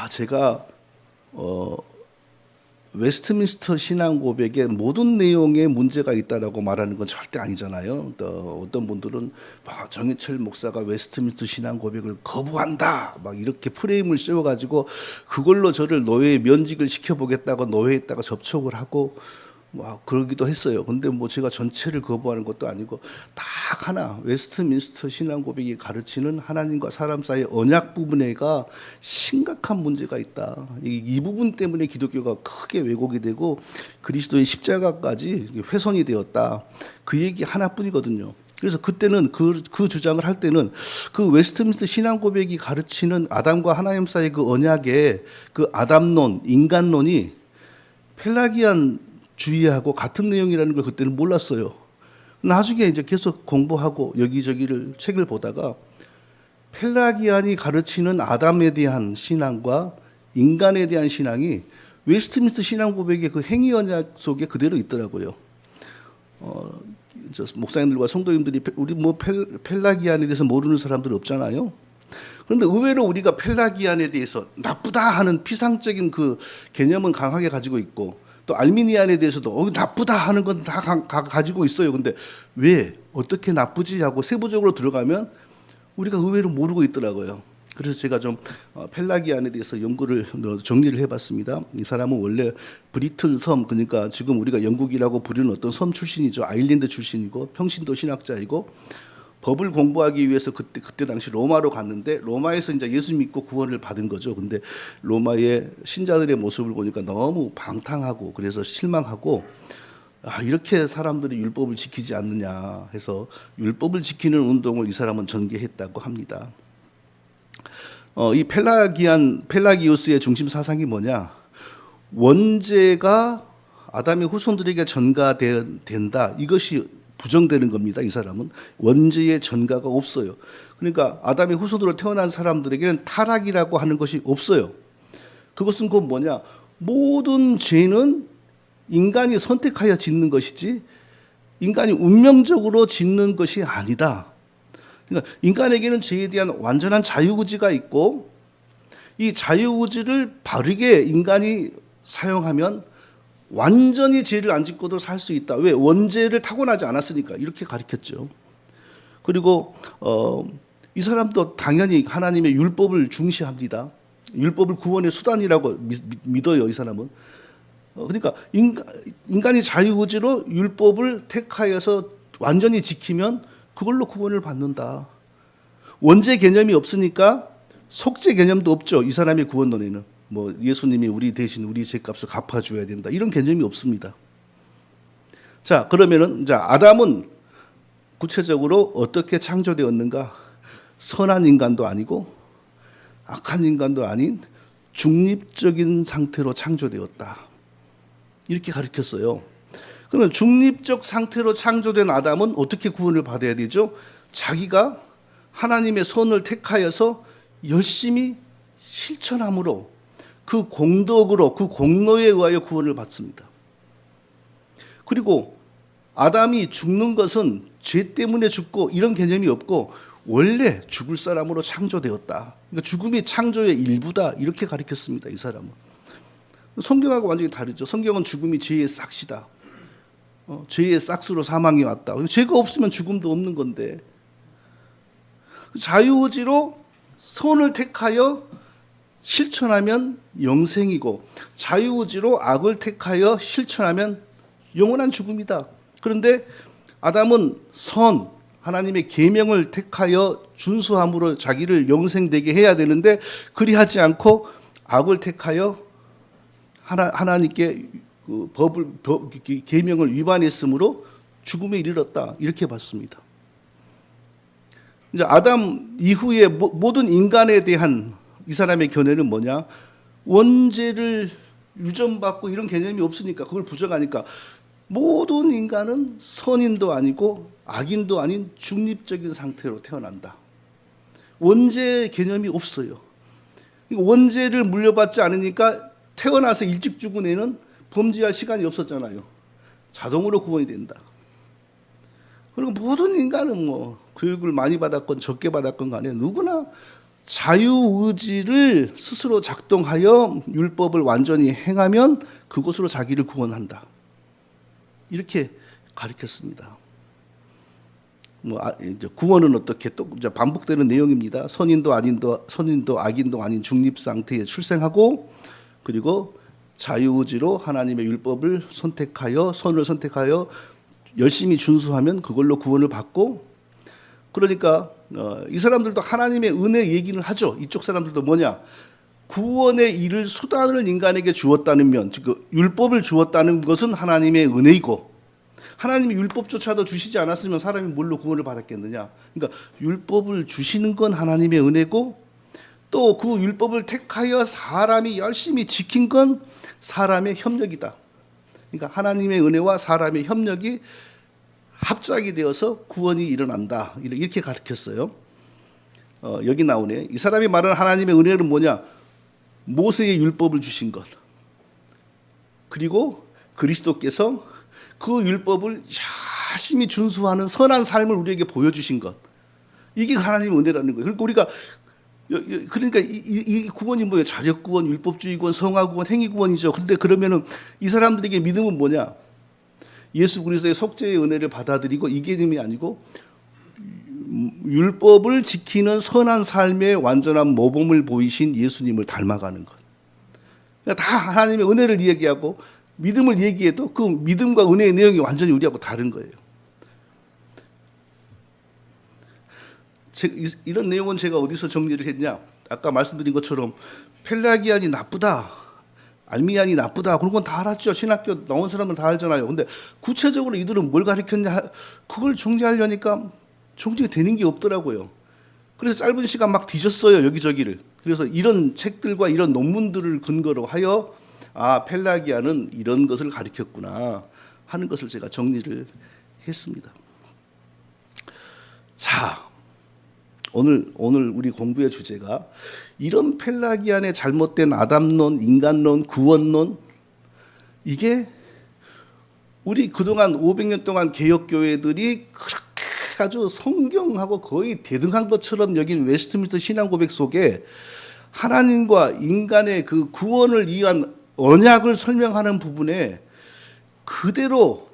제가 어, 웨스트민스터 신앙 고백의 모든 내용에 문제가 있다라고 말하는 건 절대 아니잖아요. 또 어떤 분들은 정인철 목사가 웨스트민스터 신앙 고백을 거부한다, 막 이렇게 프레임을 씌워가지고 그걸로 저를 노예의 면직을 시켜보겠다고 노예에다가 접촉을 하고 그러기도 했어요. 근데 제가 전체를 거부하는 것도 아니고 딱 하나, 웨스트민스터 신앙 고백이 가르치는 하나님과 사람 사이의 언약 부분에가 심각한 문제가 있다. 이 부분 때문에 기독교가 크게 왜곡이 되고 그리스도의 십자가까지 훼손이 되었다. 그 얘기 하나뿐이거든요. 그래서 그때는 그 주장을 할 때는 그 웨스트민스터 신앙 고백이 가르치는 아담과 하나님 사이의 그 언약의 그 아담론, 인간론이 펠라기안 주의하고 같은 내용이라는 걸 그때는 몰랐어요. 나중에 이제 계속 공부하고 여기저기를 책을 보다가 펠라기안이 가르치는 아담에 대한 신앙과 인간에 대한 신앙이 웨스트민스터 신앙 고백의 그 행위 언약 속에 그대로 있더라고요. 목사님들과 성도님들이 우리 펠라기안에 대해서 모르는 사람들 없잖아요. 그런데 의외로 우리가 펠라기안에 대해서 나쁘다 하는 피상적인 그 개념은 강하게 가지고 있고, 또 알미니안에 대해서도 나쁘다 하는 건 다 가지고 있어요. 근데 왜 어떻게 나쁘지 하고 세부적으로 들어가면 우리가 의외로 모르고 있더라고요. 그래서 제가 좀 펠라기안에 대해서 연구를 정리를 해봤습니다. 이 사람은 원래 브리튼 섬, 그러니까 지금 우리가 영국이라고 부르는 어떤 섬 출신이죠. 아일랜드 출신이고 평신도 신학자이고, 법을 공부하기 위해서 그때 당시 로마로 갔는데 로마에서 이제 예수 믿고 구원을 받은 거죠. 근데 로마의 신자들의 모습을 보니까 너무 방탕하고 그래서 실망하고, 이렇게 사람들이 율법을 지키지 않느냐 해서 율법을 지키는 운동을 이 사람은 전개했다고 합니다. 이 펠라기우스의 중심 사상이 뭐냐? 원죄가 아담의 후손들에게 전가된다. 이것이 부정되는 겁니다. 이 사람은 원죄의 전가가 없어요. 그러니까 아담의 후손으로 태어난 사람들에게는 타락이라고 하는 것이 없어요. 그것은 곧 뭐냐? 모든 죄는 인간이 선택하여 짓는 것이지 인간이 운명적으로 짓는 것이 아니다. 그러니까 인간에게는 죄에 대한 완전한 자유의지가 있고, 이 자유의지를 바르게 인간이 사용하면 완전히 죄를 안 짓고도 살 수 있다. 왜? 원죄를 타고나지 않았으니까. 이렇게 가르쳤죠. 그리고 이 사람도 당연히 하나님의 율법을 중시합니다. 율법을 구원의 수단이라고 믿어요. 이 사람은. 그러니까 인간이 자유의지로 율법을 택하여서 완전히 지키면 그걸로 구원을 받는다. 원죄 개념이 없으니까 속죄 개념도 없죠. 이 사람의 구원론에는. 예수님이 우리 대신 우리 죄값을 갚아줘야 된다. 이런 개념이 없습니다. 자, 그러면은, 아담은 구체적으로 어떻게 창조되었는가? 선한 인간도 아니고, 악한 인간도 아닌 중립적인 상태로 창조되었다. 이렇게 가르쳤어요. 그러면 중립적 상태로 창조된 아담은 어떻게 구원을 받아야 되죠? 자기가 하나님의 선을 택하여서 열심히 실천함으로 그 공덕으로 그 공로에 의하여 구원을 받습니다. 그리고 아담이 죽는 것은 죄 때문에 죽고 이런 개념이 없고 원래 죽을 사람으로 창조되었다. 그러니까 죽음이 창조의 일부다. 이렇게 가르쳤습니다. 이 사람은. 성경하고 완전히 다르죠. 성경은 죽음이 죄의 싹시다. 죄의 싹수로 사망이 왔다. 죄가 없으면 죽음도 없는 건데, 자유의지로 선을 택하여 실천하면 영생이고 자유의지로 악을 택하여 실천하면 영원한 죽음이다. 그런데 아담은 하나님의 계명을 택하여 준수함으로 자기를 영생되게 해야 되는데 그리하지 않고 악을 택하여 하나님께 그 계명을 위반했으므로 죽음에 이르렀다. 이렇게 봤습니다. 이제 아담 이후에 모든 인간에 대한 이 사람의 견해는 뭐냐? 원죄를 유전받고 이런 개념이 없으니까, 그걸 부정하니까 모든 인간은 선인도 아니고 악인도 아닌 중립적인 상태로 태어난다. 원죄 개념이 없어요. 원죄를 물려받지 않으니까 태어나서 일찍 죽은 애는 범죄할 시간이 없었잖아요. 자동으로 구원이 된다. 그리고 모든 인간은 교육을 많이 받았건 적게 받았건 간에 누구나 자유의지를 스스로 작동하여 율법을 완전히 행하면 그것으로 자기를 구원한다. 이렇게 가르쳤습니다. 이제 구원은 어떻게 또 이제 반복되는 내용입니다. 선인도 악인도 아닌 중립 상태에 출생하고, 그리고 자유의지로 하나님의 율법을 선택하여 선을 선택하여 열심히 준수하면 그걸로 구원을 받고, 그러니까 이 사람들도 하나님의 은혜 얘기를 하죠. 이쪽 사람들도 뭐냐? 구원의 일을 수단을 인간에게 주었다는 면, 즉 율법을 주었다는 것은 하나님의 은혜이고, 하나님이 율법조차도 주시지 않았으면 사람이 뭘로 구원을 받았겠느냐? 그러니까 율법을 주시는 건 하나님의 은혜고, 또 그 율법을 택하여 사람이 열심히 지킨 건 사람의 협력이다. 그러니까 하나님의 은혜와 사람의 협력이 합작이 되어서 구원이 일어난다. 이렇게 가르쳤어요. 여기 나오네. 이 사람이 말하는 하나님의 은혜는 뭐냐? 모세의 율법을 주신 것. 그리고 그리스도께서 그 율법을 열심히 준수하는 선한 삶을 우리에게 보여주신 것. 이게 하나님의 은혜라는 거예요. 그러니까 이 구원이 뭐예요? 자력구원, 율법주의구원, 성화구원, 행위구원이죠. 그런데 그러면은 이 사람들에게 믿음은 뭐냐? 예수 그리스도의 속죄의 은혜를 받아들이고, 이 개념이 아니고 율법을 지키는 선한 삶의 완전한 모범을 보이신 예수님을 닮아가는 것. 그러니까 다 하나님의 은혜를 이야기하고 믿음을 얘기해도 그 믿음과 은혜의 내용이 완전히 우리하고 다른 거예요. 이런 내용은 제가 어디서 정리를 했냐? 아까 말씀드린 것처럼 펠라기안이 나쁘다, 알미안이 나쁘다, 그런 건 다 알았죠. 신학교 나온 사람은 다 알잖아요. 근데 구체적으로 이들은 뭘 가르쳤냐? 그걸 정리하려니까 정리가 되는 게 없더라고요. 그래서 짧은 시간 막 뒤졌어요, 여기저기를. 그래서 이런 책들과 이런 논문들을 근거로 하여 펠라기안은 이런 것을 가르쳤구나 하는 것을 제가 정리를 했습니다. 자, 오늘 우리 공부의 주제가 이런 펠라기안의 잘못된 아담론, 인간론, 구원론, 이게 우리 그동안 500년 동안 개혁교회들이 그렇게 아주 성경하고 거의 대등한 것처럼 여긴 웨스트민스터 신앙 고백 속에 하나님과 인간의 그 구원을 위한 언약을 설명하는 부분에 그대로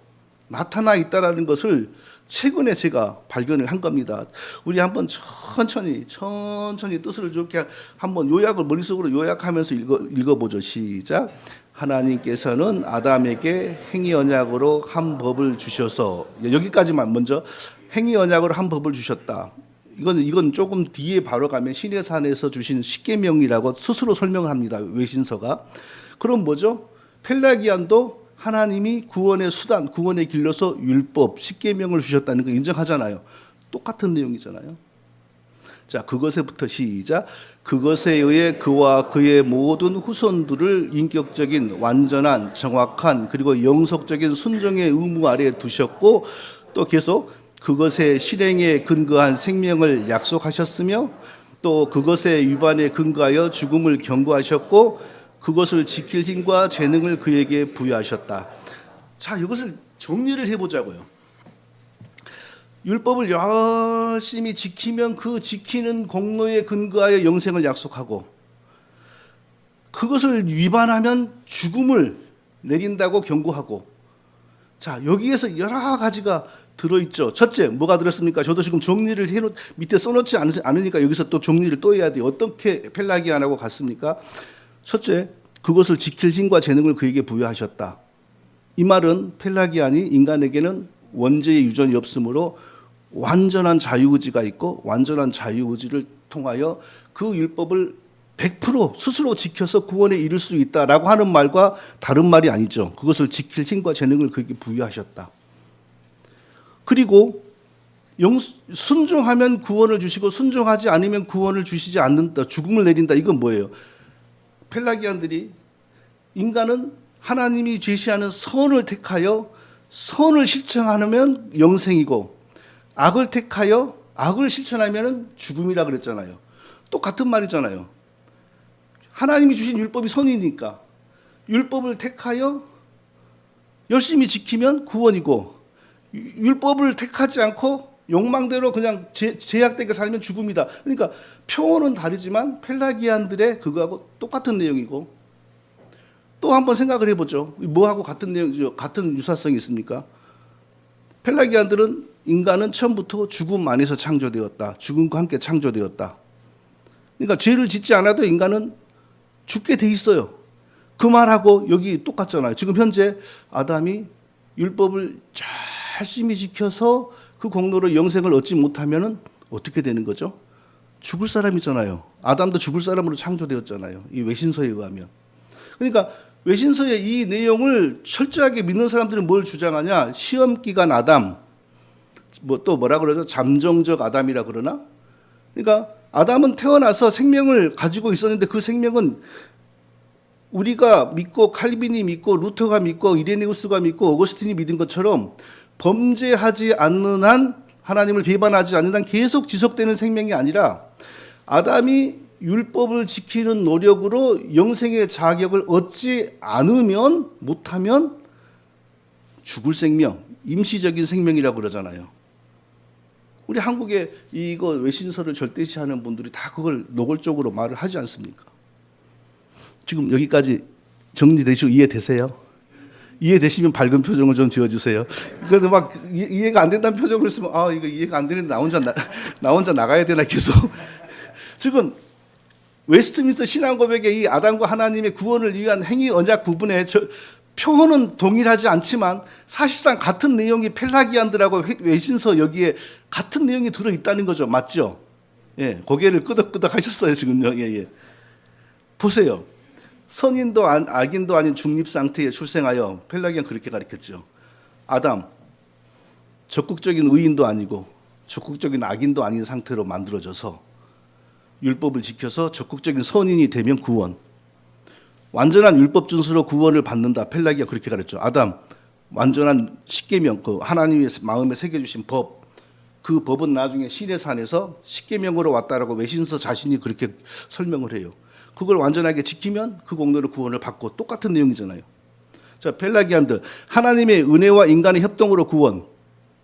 나타나 있다라는 것을 최근에 제가 발견을 한 겁니다. 우리 한번 천천히 뜻을 좋게 한번 요약을 머릿속으로 요약하면서 읽어보죠. 시작. 하나님께서는 아담에게 행위 언약으로 한 법을 주셔서, 여기까지만 먼저 행위 언약으로 한 법을 주셨다. 이건 조금 뒤에 바로 가면 시내산에서 주신 십계명이라고 스스로 설명을 합니다. 외신서가. 그럼 뭐죠? 펠라기안도 하나님이 구원의 수단, 구원의 길로서 율법, 십계명을 주셨다는 거 인정하잖아요. 똑같은 내용이잖아요. 자, 그것에부터 시작. 그것에 의해 그와 그의 모든 후손들을 인격적인, 완전한, 정확한, 그리고 영속적인 순종의 의무 아래에 두셨고, 또 계속 그것의 실행에 근거한 생명을 약속하셨으며, 또 그것의 위반에 근거하여 죽음을 경고하셨고, 그것을 지킬 힘과 재능을 그에게 부여하셨다. 자, 이것을 정리를 해보자고요. 율법을 열심히 지키면 그 지키는 공로에 근거하여 영생을 약속하고, 그것을 위반하면 죽음을 내린다고 경고하고. 자, 여기에서 여러 가지가 들어있죠. 첫째, 뭐가 들었습니까? 저도 지금 정리를 밑에 써놓지 않으니까 여기서 또 정리를 또 해야 돼요. 어떻게 펠라기안하고 같습니까? 첫째, 그것을 지킬 힘과 재능을 그에게 부여하셨다. 이 말은 펠라기안이 인간에게는 원죄의 유전이 없으므로 완전한 자유의지가 있고, 완전한 자유의지를 통하여 그 율법을 100% 스스로 지켜서 구원에 이를 수 있다라고 하는 말과 다른 말이 아니죠. 그것을 지킬 힘과 재능을 그에게 부여하셨다. 그리고 순종하면 구원을 주시고 순종하지 않으면 구원을 주시지 않는다, 죽음을 내린다. 이건 뭐예요? 펠라기안들이 인간은 하나님이 제시하는 선을 택하여 선을 실천하면 영생이고, 악을 택하여 악을 실천하면 죽음이라 그랬잖아요. 똑같은 말이잖아요. 하나님이 주신 율법이 선이니까 율법을 택하여 열심히 지키면 구원이고, 율법을 택하지 않고 욕망대로 그냥 제약되게 살면 죽음이다. 그러니까 표현은 다르지만 펠라기안들의 그거하고 똑같은 내용이고, 또 한번 생각을 해보죠. 뭐하고 같은 내용, 같은 유사성이 있습니까? 펠라기안들은 인간은 처음부터 죽음 안에서 창조되었다. 죽음과 함께 창조되었다. 그러니까 죄를 짓지 않아도 인간은 죽게 돼 있어요. 그 말하고 여기 똑같잖아요. 지금 현재 아담이 율법을 열심히 지켜서 그 공로로 영생을 얻지 못하면은 어떻게 되는 거죠? 죽을 사람이잖아요. 아담도 죽을 사람으로 창조되었잖아요. 이 외신서에 의하면. 그러니까 외신서의 이 내용을 철저하게 믿는 사람들은 뭘 주장하냐? 시험 기간 아담, 뭐 또 뭐라 그러죠? 잠정적 아담이라 그러나? 그러니까 아담은 태어나서 생명을 가지고 있었는데 그 생명은 우리가 믿고 칼빈이 믿고 루터가 믿고 이레네우스가 믿고 어거스틴이 믿은 것처럼 범죄하지 않는 한, 하나님을 배반하지 않는 한 계속 지속되는 생명이 아니라 아담이 율법을 지키는 노력으로 영생의 자격을 얻지 않으면, 못하면 죽을 생명, 임시적인 생명이라고 그러잖아요. 우리 한국에 이거 외신서를 절대시하는 분들이 다 그걸 노골적으로 말을 하지 않습니까? 지금 여기까지 정리되시고 이해되세요? 이해되시면 밝은 표정을 좀 지어주세요. 그런데 막 이해가 안 된다는 표정을 했으면 아 이거 이해가 안 되는데 나 혼자 나가야 되나 계속. 지금 웨스트민스터 신앙고백의 이 아담과 하나님의 구원을 위한 행위 언약 부분에 표현은 동일하지 않지만 사실상 같은 내용이 펠라기안들하고 외신서 여기에 같은 내용이 들어있다는 거죠. 맞죠? 예, 고개를 끄덕끄덕 하셨어요 지금요. 예, 예. 보세요. 선인도 악인도 아닌 중립 상태에 출생하여, 펠라기안 그렇게 가르쳤죠. 아담, 적극적인 의인도 아니고 적극적인 악인도 아닌 상태로 만들어져서 율법을 지켜서 적극적인 선인이 되면 구원. 완전한 율법 준수로 구원을 받는다. 펠라기가 그렇게 가르쳤죠. 아담, 완전한 십계명, 그 하나님의 마음에 새겨주신 법, 그 법은 나중에 신의 산에서 십계명으로 왔다라고 외신서 자신이 그렇게 설명을 해요. 그걸 완전하게 지키면 그 공로로 구원을 받고, 똑같은 내용이잖아요. 자, 펠라기안들, 하나님의 은혜와 인간의 협동으로 구원.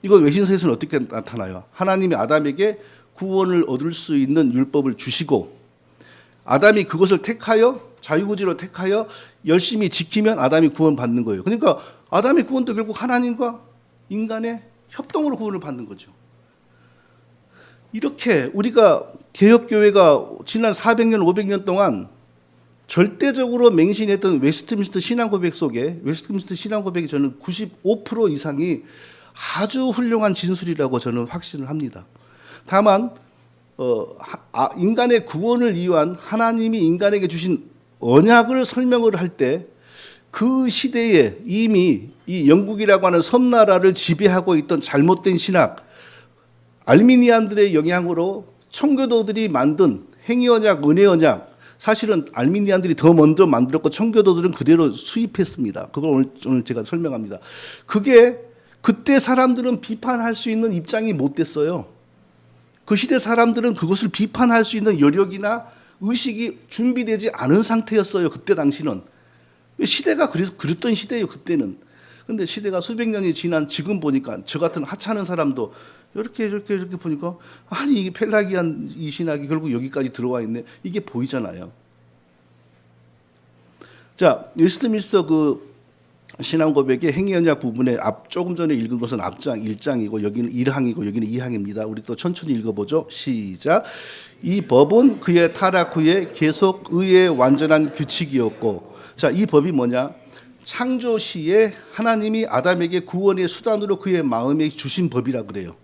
이거 외신서에서는 어떻게 나타나요? 하나님이 아담에게 구원을 얻을 수 있는 율법을 주시고, 아담이 그것을 택하여, 자유구지로 택하여 열심히 지키면 아담이 구원받는 거예요. 그러니까 아담의 구원도 결국 하나님과 인간의 협동으로 구원을 받는 거죠. 이렇게 우리가 개혁교회가 지난 400년, 500년 동안 절대적으로 맹신했던 웨스트민스터 신앙고백 속에, 웨스트민스터 신앙고백이 저는 95% 이상이 아주 훌륭한 진술이라고 저는 확신을 합니다. 다만 인간의 구원을 위한 하나님이 인간에게 주신 언약을 설명을 할 때 그 시대에 이미 이 영국이라고 하는 섬나라를 지배하고 있던 잘못된 신학, 알미니안들의 영향으로 청교도들이 만든 행위언약, 은혜언약, 사실은 알미니안들이 더 먼저 만들었고 청교도들은 그대로 수입했습니다. 그걸 오늘 제가 설명합니다. 그게 그때 사람들은 비판할 수 있는 입장이 못 됐어요. 그 시대 사람들은 그것을 비판할 수 있는 여력이나 의식이 준비되지 않은 상태였어요. 그때 당시는. 시대가 그랬던 시대예요. 그때는. 근데 시대가 수백 년이 지난 지금 보니까 저 같은 하찮은 사람도 이렇게 보니까 아니 이게 펠라기안 이 신학이 결국 여기까지 들어와 있네. 이게 보이잖아요. 자, 웨스트민스터 그 신앙 고백의 행위언약 부분에 조금 전에 읽은 것은 앞장 1장이고 여기는 1항이고 여기는 2항입니다. 우리 또 천천히 읽어보죠. 시작. 이 법은 그의 타락 후에 계속 의의 완전한 규칙이었고, 자, 이 법이 뭐냐? 창조 시에 하나님이 아담에게 구원의 수단으로 그의 마음에 주신 법이라 그래요.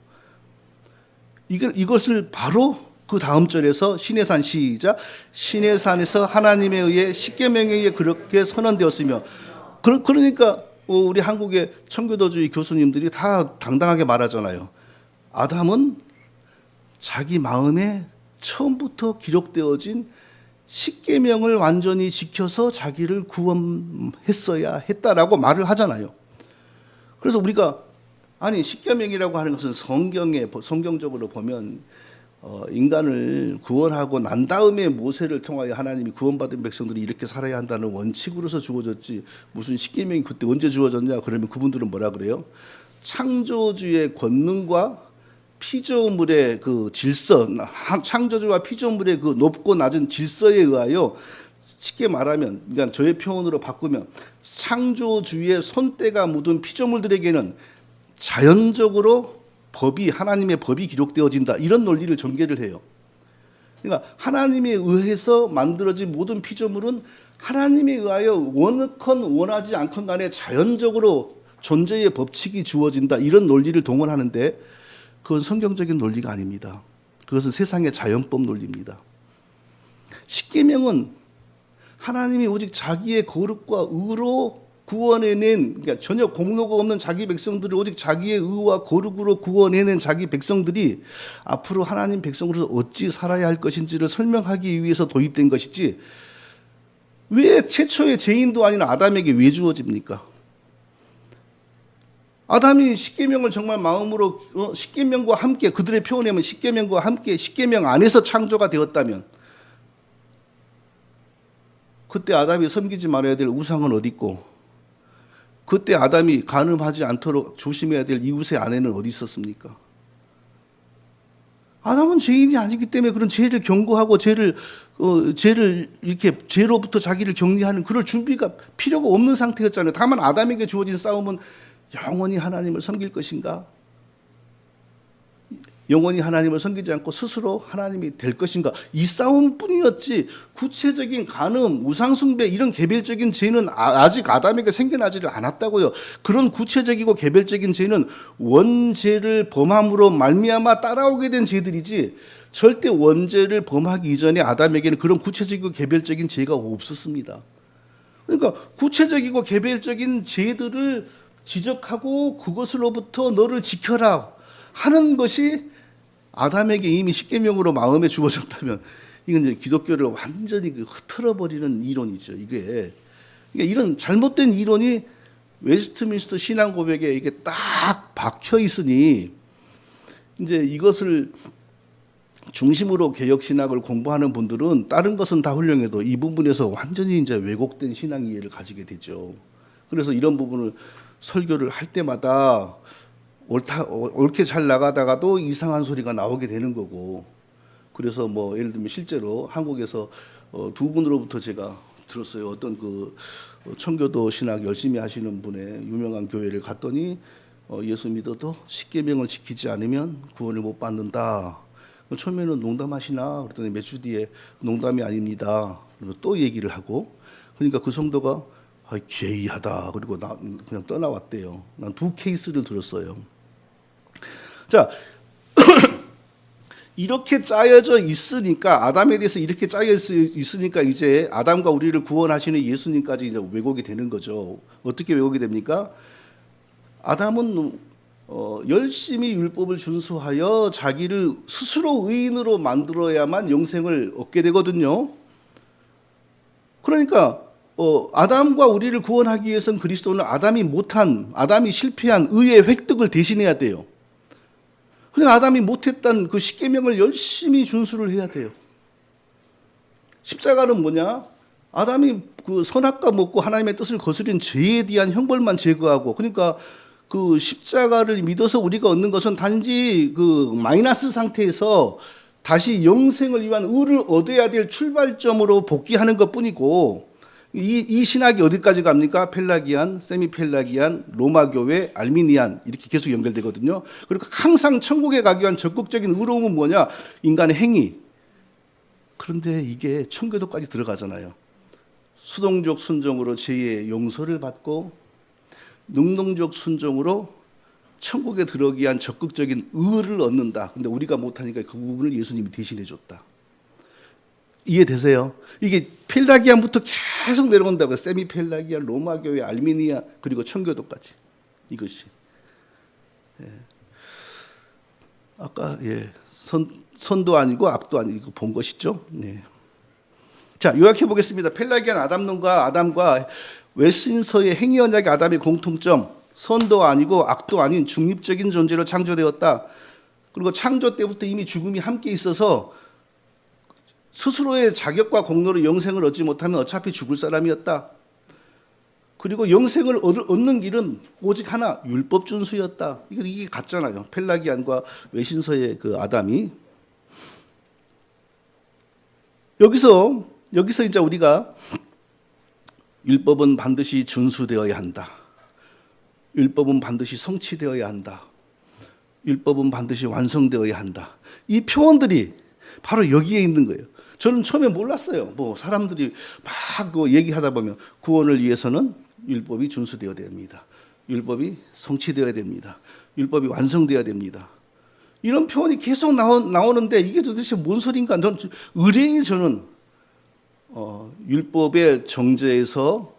이것을 바로 그 다음 절에서 시내산 시작. 시내산에서 하나님에 의해 십계명에 의해 그렇게 선언되었으며, 그러니까 우리 한국의 청교도주의 교수님들이 다 당당하게 말하잖아요. 아담은 자기 마음에 처음부터 기록되어진 십계명을 완전히 지켜서 자기를 구원했어야 했다라고 말을 하잖아요. 그래서 우리가 아니 십계명이라고 하는 것은 성경적으로 보면 인간을 구원하고 난 다음에 모세를 통하여 하나님이 구원받은 백성들이 이렇게 살아야 한다는 원칙으로서 주어졌지 무슨 십계명이 그때 언제 주어졌냐 그러면 그분들은 뭐라 그래요? 창조주의 권능과 피조물의 그 질서, 창조주와 피조물의 그 높고 낮은 질서에 의하여, 쉽게 말하면, 그러니까 저의 표현으로 바꾸면 창조주의 손때가 묻은 피조물들에게는 자연적으로 하나님의 법이 기록되어진다, 이런 논리를 전개를 해요. 그러니까 하나님에 의해서 만들어진 모든 피조물은 하나님에 의하여 원건 원하지 않건 간에 자연적으로 존재의 법칙이 주어진다, 이런 논리를 동원하는데, 그건 성경적인 논리가 아닙니다. 그것은 세상의 자연법 논리입니다. 십계명은 하나님이 오직 자기의 거룩과 의로 구원해낸, 그러니까 전혀 공로가 없는 자기 백성들을 오직 자기의 의와 거룩으로 구원해낸 자기 백성들이 앞으로 하나님 백성으로서 어찌 살아야 할 것인지를 설명하기 위해서 도입된 것이지, 왜 최초의 죄인도 아닌 아담에게 왜 주어집니까? 아담이 십계명을 정말 마음으로 십계명과 함께, 그들의 표현에는 십계명과 함께 십계명 안에서 창조가 되었다면, 그때 아담이 섬기지 말아야 될 우상은 어디 있고, 그때 아담이 간음하지 않도록 조심해야 될 이웃의 아내는 어디 있었습니까? 아담은 죄인이 아니기 때문에 그런 죄를 경고하고 죄를 이렇게 죄로부터 자기를 격리하는 그럴 준비가 필요가 없는 상태였잖아요. 다만 아담에게 주어진 싸움은 영원히 하나님을 섬길 것인가? 영원히 하나님을 섬기지 않고 스스로 하나님이 될 것인가? 이 싸움뿐이었지, 구체적인 간음, 우상숭배, 이런 개별적인 죄는 아직 아담에게 생겨나지를 않았다고요. 그런 구체적이고 개별적인 죄는 원죄를 범함으로 말미암아 따라오게 된 죄들이지, 절대 원죄를 범하기 이전에 아담에게는 그런 구체적이고 개별적인 죄가 없었습니다. 그러니까 구체적이고 개별적인 죄들을 지적하고 그것으로부터 너를 지켜라 하는 것이 아담에게 이미 십계명으로 마음에 주어졌다면, 이건 이제 기독교를 완전히 흐트러버리는 이론이죠. 이게 그러니까 이런 잘못된 이론이 웨스트민스터 신앙 고백에 이게 딱 박혀 있으니, 이제 이것을 중심으로 개혁 신학을 공부하는 분들은 다른 것은 다 훌륭해도 이 부분에서 완전히 이제 왜곡된 신앙 이해를 가지게 되죠. 그래서 이런 부분을 설교를 할 때마다 옳게 잘 나가다가도 이상한 소리가 나오게 되는 거고, 그래서 뭐 예를 들면 실제로 한국에서 두 분으로부터 제가 들었어요. 어떤 그 청교도 신학 열심히 하시는 분의 유명한 교회를 갔더니 예수 믿어도 십계명을 지키지 않으면 구원을 못 받는다. 처음에는 농담하시나 그랬더니 몇 주 뒤에 농담이 아닙니다. 또 얘기를 하고, 그러니까 그 성도가 괴이하다 그리고 그냥 떠나왔대요. 난 두 케이스를 들었어요. 자, 이렇게 짜여져 있으니까, 아담에 대해서 이렇게 짜여져 있으니까 이제 아담과 우리를 구원하시는 예수님까지 이제 왜곡이 되는 거죠. 어떻게 왜곡이 됩니까? 아담은 열심히 율법을 준수하여 자기를 스스로 의인으로 만들어야만 영생을 얻게 되거든요. 그러니까 아담과 우리를 구원하기 위해서는 그리스도는 아담이 실패한 의의 획득을 대신해야 돼요. 그냥 아담이 못했던 그 십계명을 열심히 준수를 해야 돼요. 십자가는 뭐냐? 아담이 그 선악과 먹고 하나님의 뜻을 거스린 죄에 대한 형벌만 제거하고, 그러니까 그 십자가를 믿어서 우리가 얻는 것은 단지 그 마이너스 상태에서 다시 영생을 위한 의를 얻어야 될 출발점으로 복귀하는 것뿐이고, 이 신학이 어디까지 갑니까? 펠라기안, 세미펠라기안, 로마교회, 알미니안, 이렇게 계속 연결되거든요. 그리고 항상 천국에 가기 위한 적극적인 의로움은 뭐냐? 인간의 행위. 그런데 이게 청교도까지 들어가잖아요. 수동적 순종으로 죄의 용서를 받고, 능동적 순종으로 천국에 들어가기 위한 적극적인 의를 얻는다. 근데 우리가 못하니까 그 부분을 예수님이 대신해 줬다. 이해되세요? 이게 펠라기안부터 계속 내려온다고요. 세미펠라기안, 로마교회, 알미니아, 그리고 청교도까지. 이것이. 예. 아까 선도 아니고 악도 아니고 본 것이죠. 예. 자, 요약해 보겠습니다. 펠라기안 아담과 웨스민스터의 행위 언약의 아담의 공통점, 선도 아니고 악도 아닌 중립적인 존재로 창조되었다. 그리고 창조 때부터 이미 죽음이 함께 있어서 스스로의 자격과 공로로 영생을 얻지 못하면 어차피 죽을 사람이었다. 그리고 영생을 얻는 길은 오직 하나, 율법 준수였다. 이게 같잖아요. 펠라기안과 외신서의 그 아담이. 여기서 이제 우리가 율법은 반드시 준수되어야 한다. 율법은 반드시 성취되어야 한다. 율법은 반드시 완성되어야 한다. 이 표현들이 바로 여기에 있는 거예요. 저는 처음에 몰랐어요. 뭐 사람들이 막 그 얘기하다 보면 구원을 위해서는 율법이 준수되어야 됩니다. 율법이 성취되어야 됩니다. 율법이 완성되어야 됩니다. 이런 표현이 계속 나오는데 이게 도대체 뭔 소린가? 저는 의뢰인 저는 율법의 정죄에서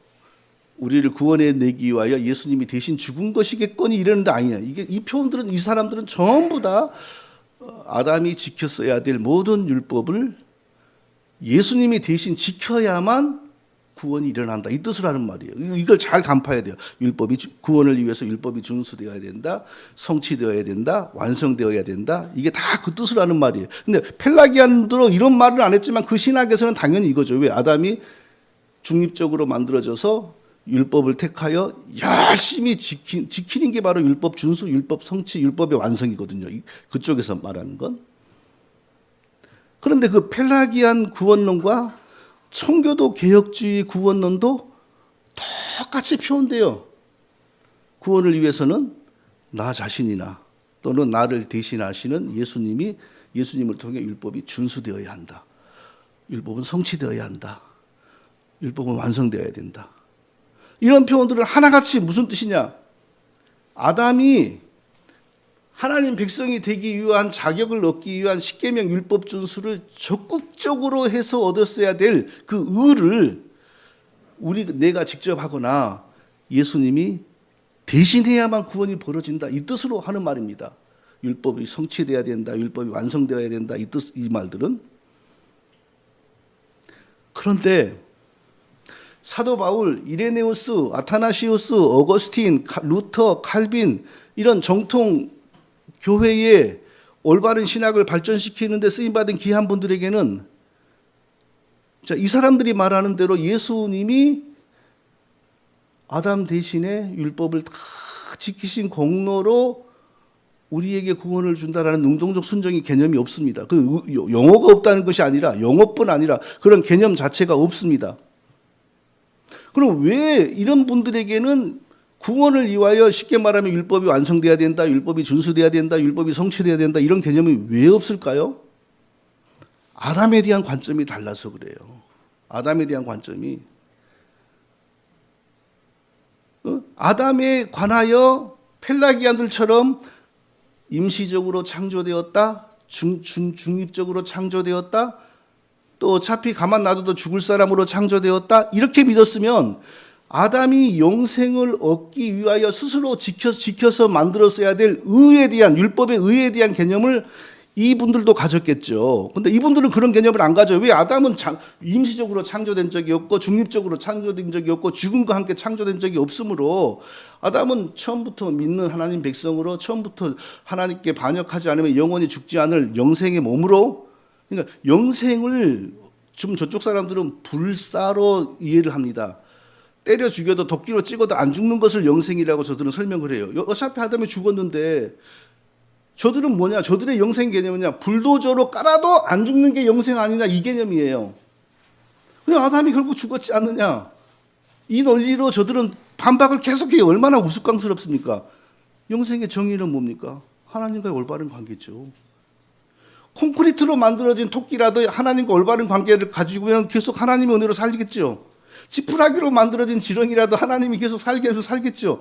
우리를 구원해 내기 위하여 예수님이 대신 죽은 것이겠거니 이러는데 아니에요. 이 표현들은 이 사람들은 전부 다 아담이 지켰어야 될 모든 율법을 예수님이 대신 지켜야만 구원이 일어난다. 이 뜻을 하는 말이에요. 이걸 잘 간파해야 돼요. 구원을 위해서 율법이 준수되어야 된다. 성취되어야 된다. 완성되어야 된다. 이게 다 그 뜻을 하는 말이에요. 근데 펠라기안도 이런 말을 안 했지만 그 신학에서는 당연히 이거죠. 왜? 아담이 중립적으로 만들어져서 율법을 택하여 열심히 지키는 게 바로 율법 준수, 율법 성취, 율법의 완성이거든요. 그쪽에서 말하는 건. 그런데 그 펠라기안 구원론과 청교도 개혁주의 구원론도 똑같이 표현돼요. 구원을 위해서는 나 자신이나 또는 나를 대신하시는 예수님을 통해 율법이 준수되어야 한다. 율법은 성취되어야 한다. 율법은 완성되어야 된다. 이런 표현들은 하나같이 무슨 뜻이냐? 아담이 하나님 백성이 되기 위한 자격을 얻기 위한 십계명 율법 준수를 적극적으로 해서 얻었어야 될 그 의를 내가 직접 하거나 예수님이 대신해야만 구원이 벌어진다. 이 뜻으로 하는 말입니다. 율법이 성취돼야 된다. 율법이 완성되어야 된다. 이 말들은. 그런데 사도 바울, 이레네우스, 아타나시우스, 어거스틴, 루터, 칼빈 이런 정통 교회의 올바른 신학을 발전시키는 데 쓰임받은 귀한 분들에게는 이 사람들이 말하는 대로 예수님이 아담 대신에 율법을 다 지키신 공로로 우리에게 구원을 준다라는 능동적 순종의 개념이 없습니다. 그 영어가 없다는 것이 아니라 영어뿐 아니라 그런 개념 자체가 없습니다. 그럼 왜 이런 분들에게는 구원을 위하여 쉽게 말하면 율법이 완성돼야 된다, 율법이 준수돼야 된다, 율법이 성취돼야 된다 이런 개념이 왜 없을까요? 아담에 대한 관점이 달라서 그래요. 아담에 대한 관점이 아담에 관하여 펠라기안들처럼 임시적으로 창조되었다, 중립적으로 창조되었다, 또 어차피 가만 놔둬도 죽을 사람으로 창조되었다 이렇게 믿었으면 아담이 영생을 얻기 위하여 스스로 지켜서 만들었어야 될 의에 대한 율법의 의에 대한 개념을 이분들도 가졌겠죠. 근데 이분들은 그런 개념을 안 가져요. 왜? 아담은 임시적으로 창조된 적이 없고 중립적으로 창조된 적이 없고 죽음과 함께 창조된 적이 없으므로 아담은 처음부터 믿는 하나님 백성으로 처음부터 하나님께 반역하지 않으면 영원히 죽지 않을 영생의 몸으로, 그러니까 영생을 좀 저쪽 사람들은 불사로 이해를 합니다. 때려 죽여도 도끼로 찍어도 안 죽는 것을 영생이라고 저들은 설명을 해요. 어차피 아담이 죽었는데 저들은 뭐냐? 저들의 영생 개념이냐? 불도저로 깔아도 안 죽는 게 영생 아니냐? 이 개념이에요. 그냥 아담이 결국 죽었지 않느냐? 이 논리로 저들은 반박을 계속해요. 얼마나 우스꽝스럽습니까? 영생의 정의는 뭡니까? 하나님과의 올바른 관계죠. 콘크리트로 만들어진 토끼라도 하나님과 올바른 관계를 가지고면 계속 하나님의 은혜로 살겠죠. 지푸라기로 만들어진 지렁이라도 하나님이 계속 살게 해서 살겠죠.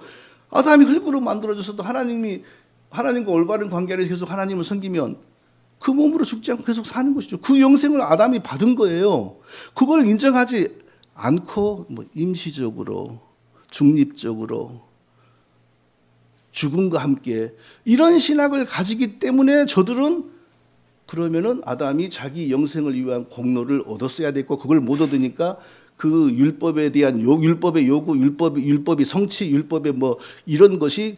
아담이 흙으로 만들어져서도 하나님과 올바른 관계를 계속 하나님을 섬기면 그 몸으로 죽지 않고 계속 사는 것이죠. 그 영생을 아담이 받은 거예요. 그걸 인정하지 않고 임시적으로 중립적으로 죽음과 함께 이런 신학을 가지기 때문에 저들은 그러면은 아담이 자기 영생을 위한 공로를 얻었어야 됐고 그걸 못 얻으니까 그 율법에 대한 율법의 요구, 율법이 성취, 율법의 이런 것이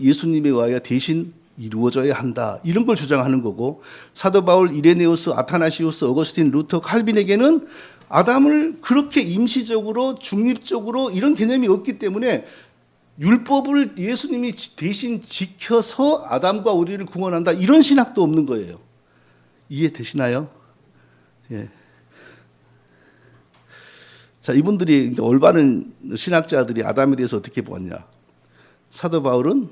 예수님에 의하여 대신 이루어져야 한다. 이런 걸 주장하는 거고 사도 바울, 이레네우스, 아타나시우스, 어거스틴, 루터, 칼빈에게는 아담을 그렇게 임시적으로 중립적으로 이런 개념이 없기 때문에 율법을 예수님이 대신 지켜서 아담과 우리를 구원한다 이런 신학도 없는 거예요. 이해되시나요? 예. 자, 이분들이 올바른 신학자들이 아담에 대해서 어떻게 보았냐? 사도 바울은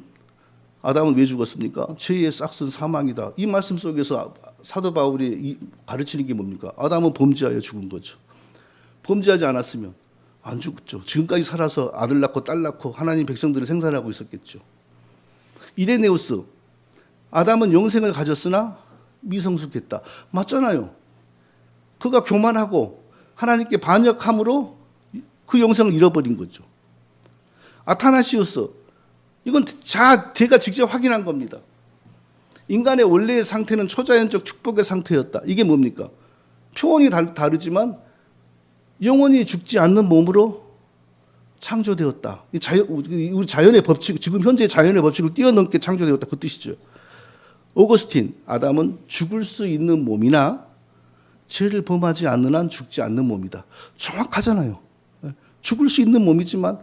아담은 왜 죽었습니까? 죄의 싹슨 사망이다. 이 말씀 속에서 사도 바울이 가르치는 게 뭡니까? 아담은 범죄하여 죽은 거죠. 범죄하지 않았으면 안 죽었죠. 지금까지 살아서 아들 낳고 딸 낳고 하나님 백성들을 생산하고 있었겠죠. 이레네우스, 아담은 영생을 가졌으나 미성숙했다. 맞잖아요. 그가 교만하고 하나님께 반역함으로 그 영생을 잃어버린 거죠. 아타나시우스, 이건 제가 직접 확인한 겁니다. 인간의 원래의 상태는 초자연적 축복의 상태였다. 이게 뭡니까? 표현이 다르지만 영원히 죽지 않는 몸으로 창조되었다. 우리 자연의 법칙, 지금 현재 자연의 법칙을 뛰어넘게 창조되었다. 그 뜻이죠. 오거스틴, 아담은 죽을 수 있는 몸이나 죄를 범하지 않는 한 죽지 않는 몸이다. 정확하잖아요. 죽을 수 있는 몸이지만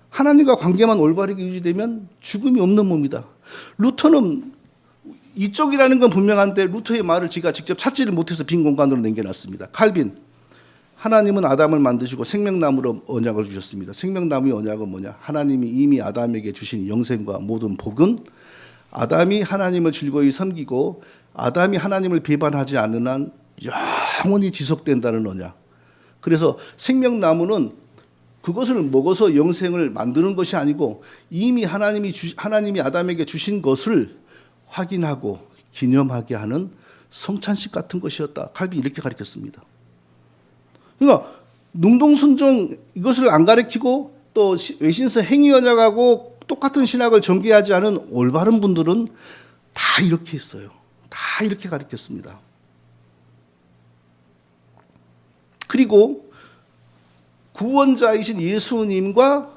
하나님과 관계만 올바르게 유지되면 죽음이 없는 몸이다. 루터는 이쪽이라는 건 분명한데 루터의 말을 제가 직접 찾지를 못해서 빈 공간으로 남겨놨습니다. 칼빈, 하나님은 아담을 만드시고 생명나무로 언약을 주셨습니다. 생명나무의 언약은 뭐냐? 하나님이 이미 아담에게 주신 영생과 모든 복은 아담이 하나님을 즐거이 섬기고 아담이 하나님을 배반하지 않는 한 영원히 지속된다는 언약. 그래서 생명나무는 그것을 먹어서 영생을 만드는 것이 아니고 이미 하나님이 아담에게 주신 것을 확인하고 기념하게 하는 성찬식 같은 것이었다. 칼빈이 이렇게 가르쳤습니다. 그러니까 능동순종 이것을 안 가르치고 또 외신서 행위언약하고 똑같은 신학을 전개하지 않은 올바른 분들은 다 이렇게 했어요. 다 이렇게 가르쳤습니다. 그리고 구원자이신 예수님과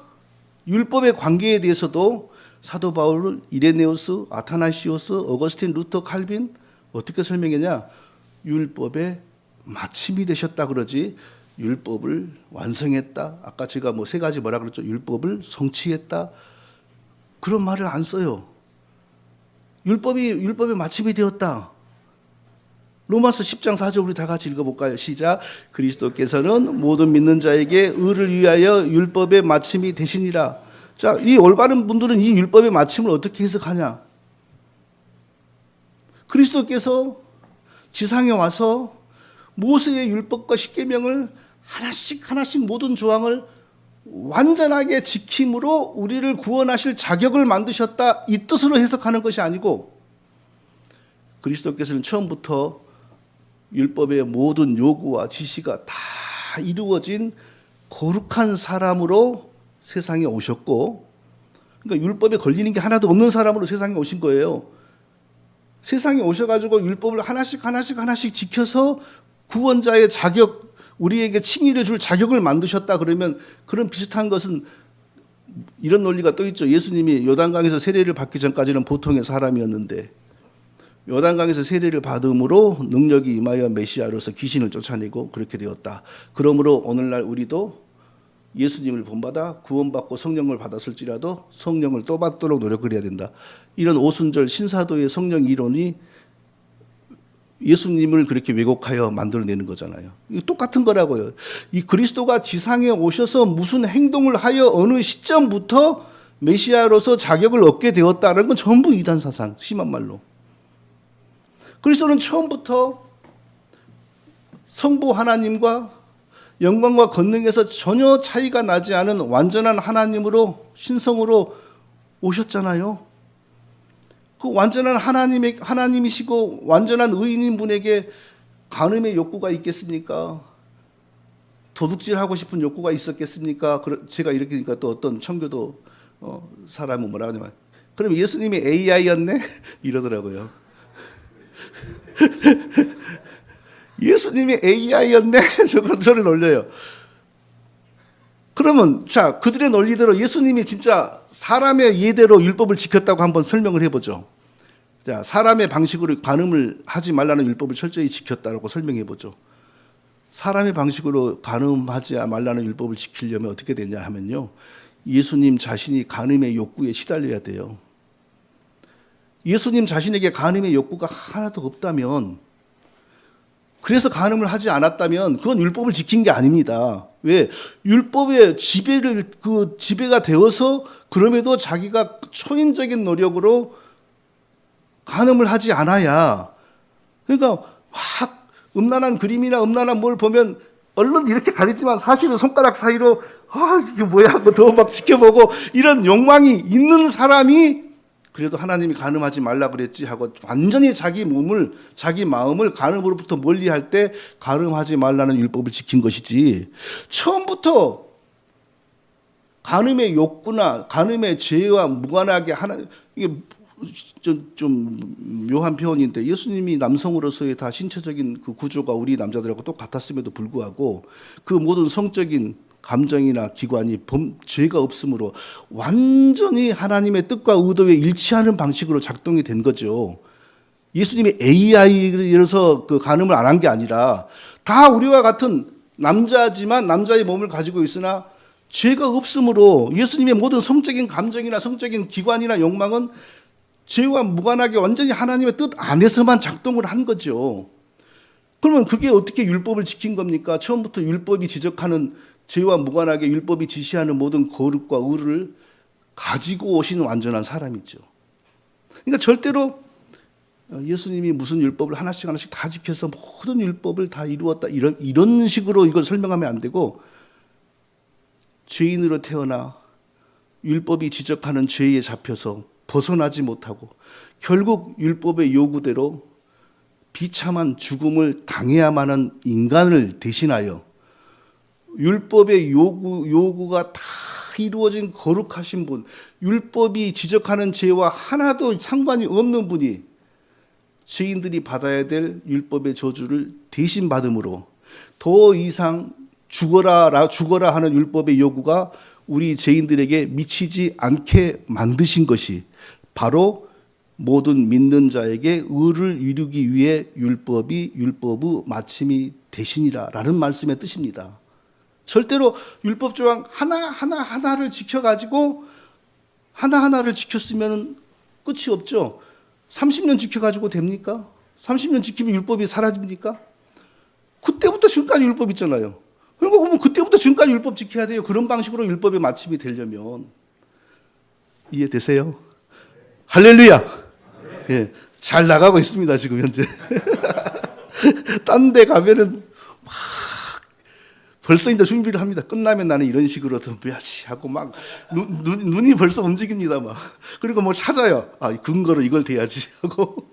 율법의 관계에 대해서도 사도 바울은 이레네우스, 아타나시오스, 어거스틴, 루터, 칼빈 어떻게 설명했냐? 율법의 마침이 되셨다 그러지 율법을 완성했다. 아까 제가 뭐 세 가지 뭐라 그랬죠? 율법을 성취했다. 그런 말을 안 써요. 율법의 마침이 되었다. 로마서 10장 4절 우리 다 같이 읽어볼까요? 시작. 그리스도께서는 모든 믿는 자에게 의를 위하여 율법의 마침이 되시니라. 자, 이 올바른 분들은 이 율법의 마침을 어떻게 해석하냐? 그리스도께서 지상에 와서 모세의 율법과 십계명을 하나씩 모든 조항을 완전하게 지킴으로 우리를 구원하실 자격을 만드셨다. 이 뜻으로 해석하는 것이 아니고 그리스도께서는 처음부터 율법의 모든 요구와 지시가 다 이루어진 거룩한 사람으로 세상에 오셨고, 그러니까 율법에 걸리는 게 하나도 없는 사람으로 세상에 오신 거예요. 세상에 오셔가지고 율법을 하나씩 지켜서 구원자의 자격, 우리에게 칭의를 줄 자격을 만드셨다 그러면 그런 비슷한 것은 이런 논리가 또 있죠. 예수님이 요단강에서 세례를 받기 전까지는 보통의 사람이었는데 요단강에서 세례를 받음으로 능력이 임하여 메시아로서 귀신을 쫓아내고 그렇게 되었다. 그러므로 오늘날 우리도 예수님을 본받아 구원받고 성령을 받았을지라도 성령을 또 받도록 노력을 해야 된다. 이런 오순절 신사도의 성령 이론이 예수님을 그렇게 왜곡하여 만들어내는 거잖아요. 이거 똑같은 거라고요. 이 그리스도가 지상에 오셔서 무슨 행동을 하여 어느 시점부터 메시아로서 자격을 얻게 되었다는 건 전부 이단 사상, 심한 말로. 그리스도는 처음부터 성부 하나님과 영광과 권능에서 전혀 차이가 나지 않은 완전한 하나님으로 신성으로 오셨잖아요. 그 완전한 하나님이시고 완전한 의인인 분에게 간음의 욕구가 있겠습니까? 도둑질하고 싶은 욕구가 있었겠습니까? 제가 이렇게 하니까 또 어떤 청교도 사람은 뭐라 하냐면 그럼 예수님이 AI였네? 이러더라고요. 예수님이 AI였네? 저를 놀려요. 그러면 자 그들의 논리대로 예수님이 진짜 사람의 예대로 율법을 지켰다고 한번 설명을 해보죠. 자 사람의 방식으로 간음을 하지 말라는 율법을 철저히 지켰다고 설명해보죠. 사람의 방식으로 간음하지 말라는 율법을 지키려면 어떻게 되냐 하면요. 예수님 자신이 간음의 욕구에 시달려야 돼요. 예수님 자신에게 간음의 욕구가 하나도 없다면, 그래서 간음을 하지 않았다면 그건 율법을 지킨 게 아닙니다. 왜? 율법의 지배가 되어서 그럼에도 자기가 초인적인 노력으로 간음을 하지 않아야, 그러니까 막 음란한 그림이나 음란한 뭘 보면 얼른 이렇게 가리지만 사실은 손가락 사이로 이게 뭐야 하고 더 막 지켜보고 이런 욕망이 있는 사람이 그래도 하나님이 간음하지 말라 그랬지 하고 완전히 자기 마음을 간음으로부터 멀리할 때 간음하지 말라는 율법을 지킨 것이지, 처음부터 간음의 욕구나 간음의 죄와 무관하게 이게 좀 묘한 표현인데, 예수님이 남성으로서의 다 신체적인 그 구조가 우리 남자들하고 똑같았음에도 불구하고 그 모든 성적인 감정이나 기관이 죄가 없으므로 완전히 하나님의 뜻과 의도에 일치하는 방식으로 작동이 된 거죠. 예수님이 AI라서 그 간음을 안 한 게 아니라 다 우리와 같은 남자지만 남자의 몸을 가지고 있으나 죄가 없으므로 예수님의 모든 성적인 감정이나 성적인 기관이나 욕망은 죄와 무관하게 완전히 하나님의 뜻 안에서만 작동을 한 거죠. 그러면 그게 어떻게 율법을 지킨 겁니까? 처음부터 율법이 지적하는 죄와 무관하게 율법이 지시하는 모든 거룩과 의를 가지고 오신 완전한 사람이죠. 그러니까 절대로 예수님이 무슨 율법을 하나씩 다 지켜서 모든 율법을 다 이루었다 이런 식으로 이걸 설명하면 안 되고, 죄인으로 태어나 율법이 지적하는 죄에 잡혀서 벗어나지 못하고 결국 율법의 요구대로 비참한 죽음을 당해야만 하는 인간을 대신하여 율법의 요구가 다 이루어진 거룩하신 분, 율법이 지적하는 죄와 하나도 상관이 없는 분이 죄인들이 받아야 될 율법의 저주를 대신 받음으로 더 이상 죽어라 하는 율법의 요구가 우리 죄인들에게 미치지 않게 만드신 것이 바로 모든 믿는 자에게 의를 이루기 위해 율법의 마침이 되시니라라는 말씀의 뜻입니다. 절대로 율법 조항 하나를 지켜가지고 하나하나를 지켰으면 끝이 없죠. 30년 지켜가지고 됩니까? 30년 지키면 율법이 사라집니까? 그때부터 지금까지 율법 있잖아요. 그러니까 그러면 그때부터 지금까지 율법 지켜야 돼요. 그런 방식으로 율법의 마침이 되려면. 이해되세요? 할렐루야. 예, 잘 나가고 있습니다 지금 현재. 딴 데 가면은 막 벌써 이제 준비를 합니다. 끝나면 나는 이런 식으로 덤벼야지 하고 막 눈이 벌써 움직입니다 막. 그리고 뭐 찾아요. 근거로 이걸 대야지 하고.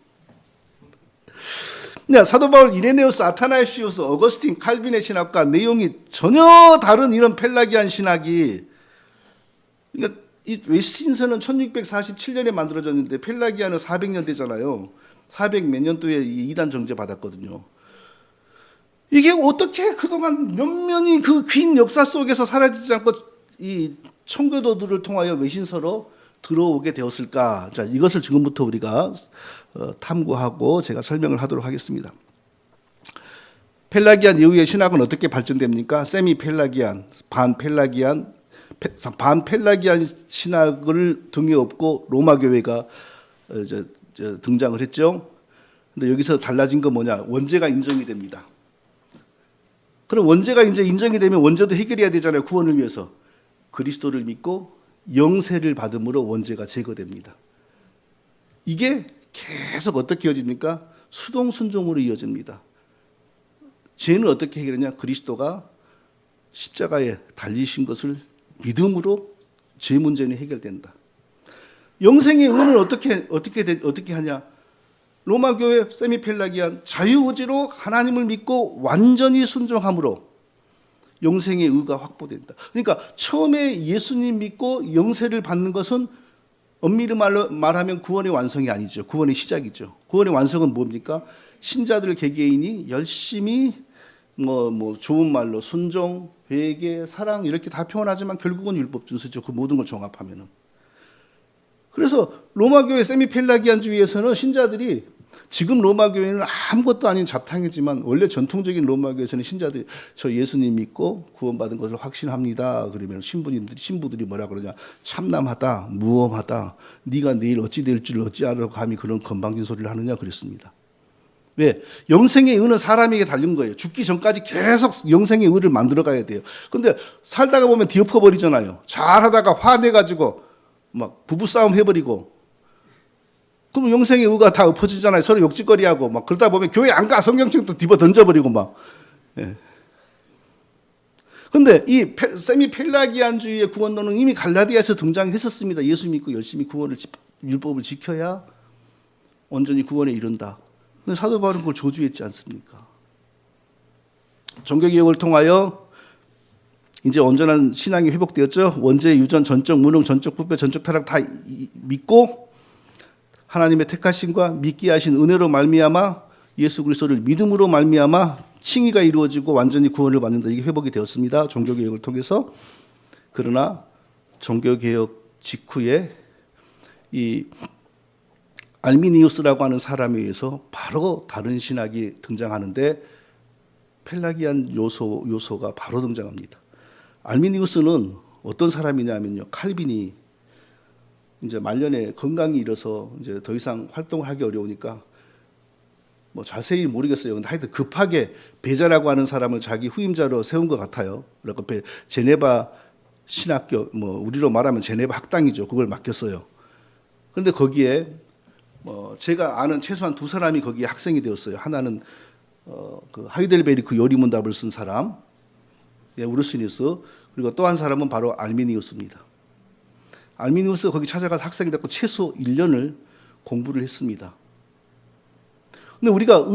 사도 바울, 이레네우스, 아타나시우스, 어거스틴, 칼빈의 신학과 내용이 전혀 다른 이런 펠라기안 신학이, 그러니까 이 웨스틴서는 1647년에 만들어졌는데 펠라기안은 400년대잖아요. 400 몇 년도에 이단 정죄 받았거든요. 이게 어떻게 그동안 몇몇이 그 긴 역사 속에서 사라지지 않고 이 청교도들을 통하여 외신서로 들어오게 되었을까? 자, 이것을 지금부터 우리가 탐구하고 제가 설명을 하도록 하겠습니다. 펠라기안 이후의 신학은 어떻게 발전됩니까? 세미 펠라기안, 반 펠라기안 신학을 등에 업고 로마 교회가 등장을 했죠. 근데 여기서 달라진 건 뭐냐? 원죄가 인정이 됩니다. 그럼 원죄가 이제 인정이 되면 원죄도 해결해야 되잖아요. 구원을 위해서. 그리스도를 믿고 영세를 받음으로 원죄가 제거됩니다. 이게 계속 어떻게 이어집니까? 수동순종으로 이어집니다. 죄는 어떻게 해결하냐? 그리스도가 십자가에 달리신 것을 믿음으로 죄 문제는 해결된다. 영생의 의는 어떻게 하냐? 로마 교회 세미펠라기안 자유의지로 하나님을 믿고 완전히 순종함으로 영생의 의가 확보된다. 그러니까 처음에 예수님 믿고 영세를 받는 것은 엄밀히 말하면 구원의 완성이 아니죠. 구원의 시작이죠. 구원의 완성은 뭡니까? 신자들 개개인이 열심히 뭐 좋은 말로 순종, 회개, 사랑 이렇게 다 표현하지만 결국은 율법 준수죠. 그 모든 걸 종합하면은. 그래서 로마 교회 세미펠라기안주의에서는 신자들이 지금 로마 교회는 아무것도 아닌 잡탕이지만 원래 전통적인 로마 교회에서는 신자들이 저 예수님 믿고 구원받은 것을 확신합니다. 그러면 신부들이 뭐라 그러냐? 참남하다, 무엄하다. 네가 내일 어찌 될 줄 어찌 알아 감히 그런 건방진 소리를 하느냐 그랬습니다. 왜? 영생의 의는 사람에게 달린 거예요. 죽기 전까지 계속 영생의 의를 만들어 가야 돼요. 근데 살다가 보면 뒤엎어 버리잖아요. 잘하다가 화내가지고 막 부부싸움 해버리고 그럼 영생의 의가 다 엎어지잖아요. 서로 욕짓거리하고 막 그러다 보면 교회 안 가 성경책도 뒤집어 던져버리고 막. 예. 근데 이 세미펠라기안주의의 구원론은 이미 갈라디아에서 등장했었습니다. 예수 믿고 열심히 율법을 지켜야 온전히 구원에 이른다. 근데 사도 바울은 그걸 저주했지 않습니까? 종교개혁을 통하여 이제 온전한 신앙이 회복되었죠. 원죄, 유전, 전적 무능, 전적 부패, 전적 타락 다 믿고 하나님의 택하심과 믿게 하신 은혜로 말미암아 예수 그리스도를 믿음으로 말미암아 칭의가 이루어지고 완전히 구원을 받는다. 이게 회복이 되었습니다. 종교개혁을 통해서. 그러나 종교개혁 직후에 이 알미니우스라고 하는 사람에 의해서 바로 다른 신학이 등장하는데 펠라기안 요소가 바로 등장합니다. 알미니우스는 어떤 사람이냐면요. 칼빈이 이제 말년에 건강이 잃어서 이제 더 이상 활동을 하기 어려우니까 뭐 자세히 모르겠어요. 근데 하여튼 급하게 베자라고 하는 사람을 자기 후임자로 세운 것 같아요. 그래서 제네바 신학교, 뭐 우리로 말하면 제네바 학당이죠. 그걸 맡겼어요. 그런데 거기에 제가 아는 최소한 두 사람이 거기에 학생이 되었어요. 하나는 그 하이델베리크 요리문답을 쓴 사람, 우르시니스, 그리고 또 한 사람은 바로 알미니우스입니다. 알미니우스가 거기 찾아가서 학생이 됐고 최소 1년을 공부를 했습니다. 근데 우리가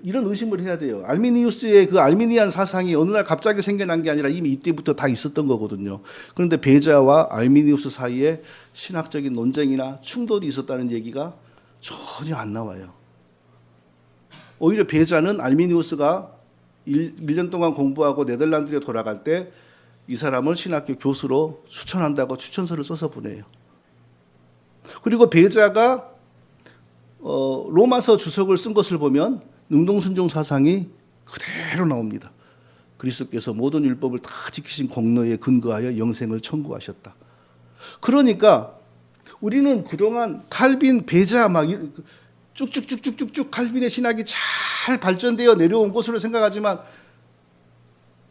이런 의심을 해야 돼요. 알미니우스의 그 알미니안 사상이 어느 날 갑자기 생겨난 게 아니라 이미 이때부터 다 있었던 거거든요. 그런데 베자와 알미니우스 사이에 신학적인 논쟁이나 충돌이 있었다는 얘기가 전혀 안 나와요. 오히려 베자는 알미니우스가 1년 동안 공부하고 네덜란드에 돌아갈 때 이 사람을 신학교 교수로 추천한다고 추천서를 써서 보내요. 그리고 베자가 로마서 주석을 쓴 것을 보면 능동순종 사상이 그대로 나옵니다. 그리스도께서 모든 율법을 다 지키신 공로에 근거하여 영생을 청구하셨다. 그러니까 우리는 그동안 칼빈, 베자 막 쭉쭉쭉쭉쭉 칼빈의 신학이 잘 발전되어 내려온 것으로 생각하지만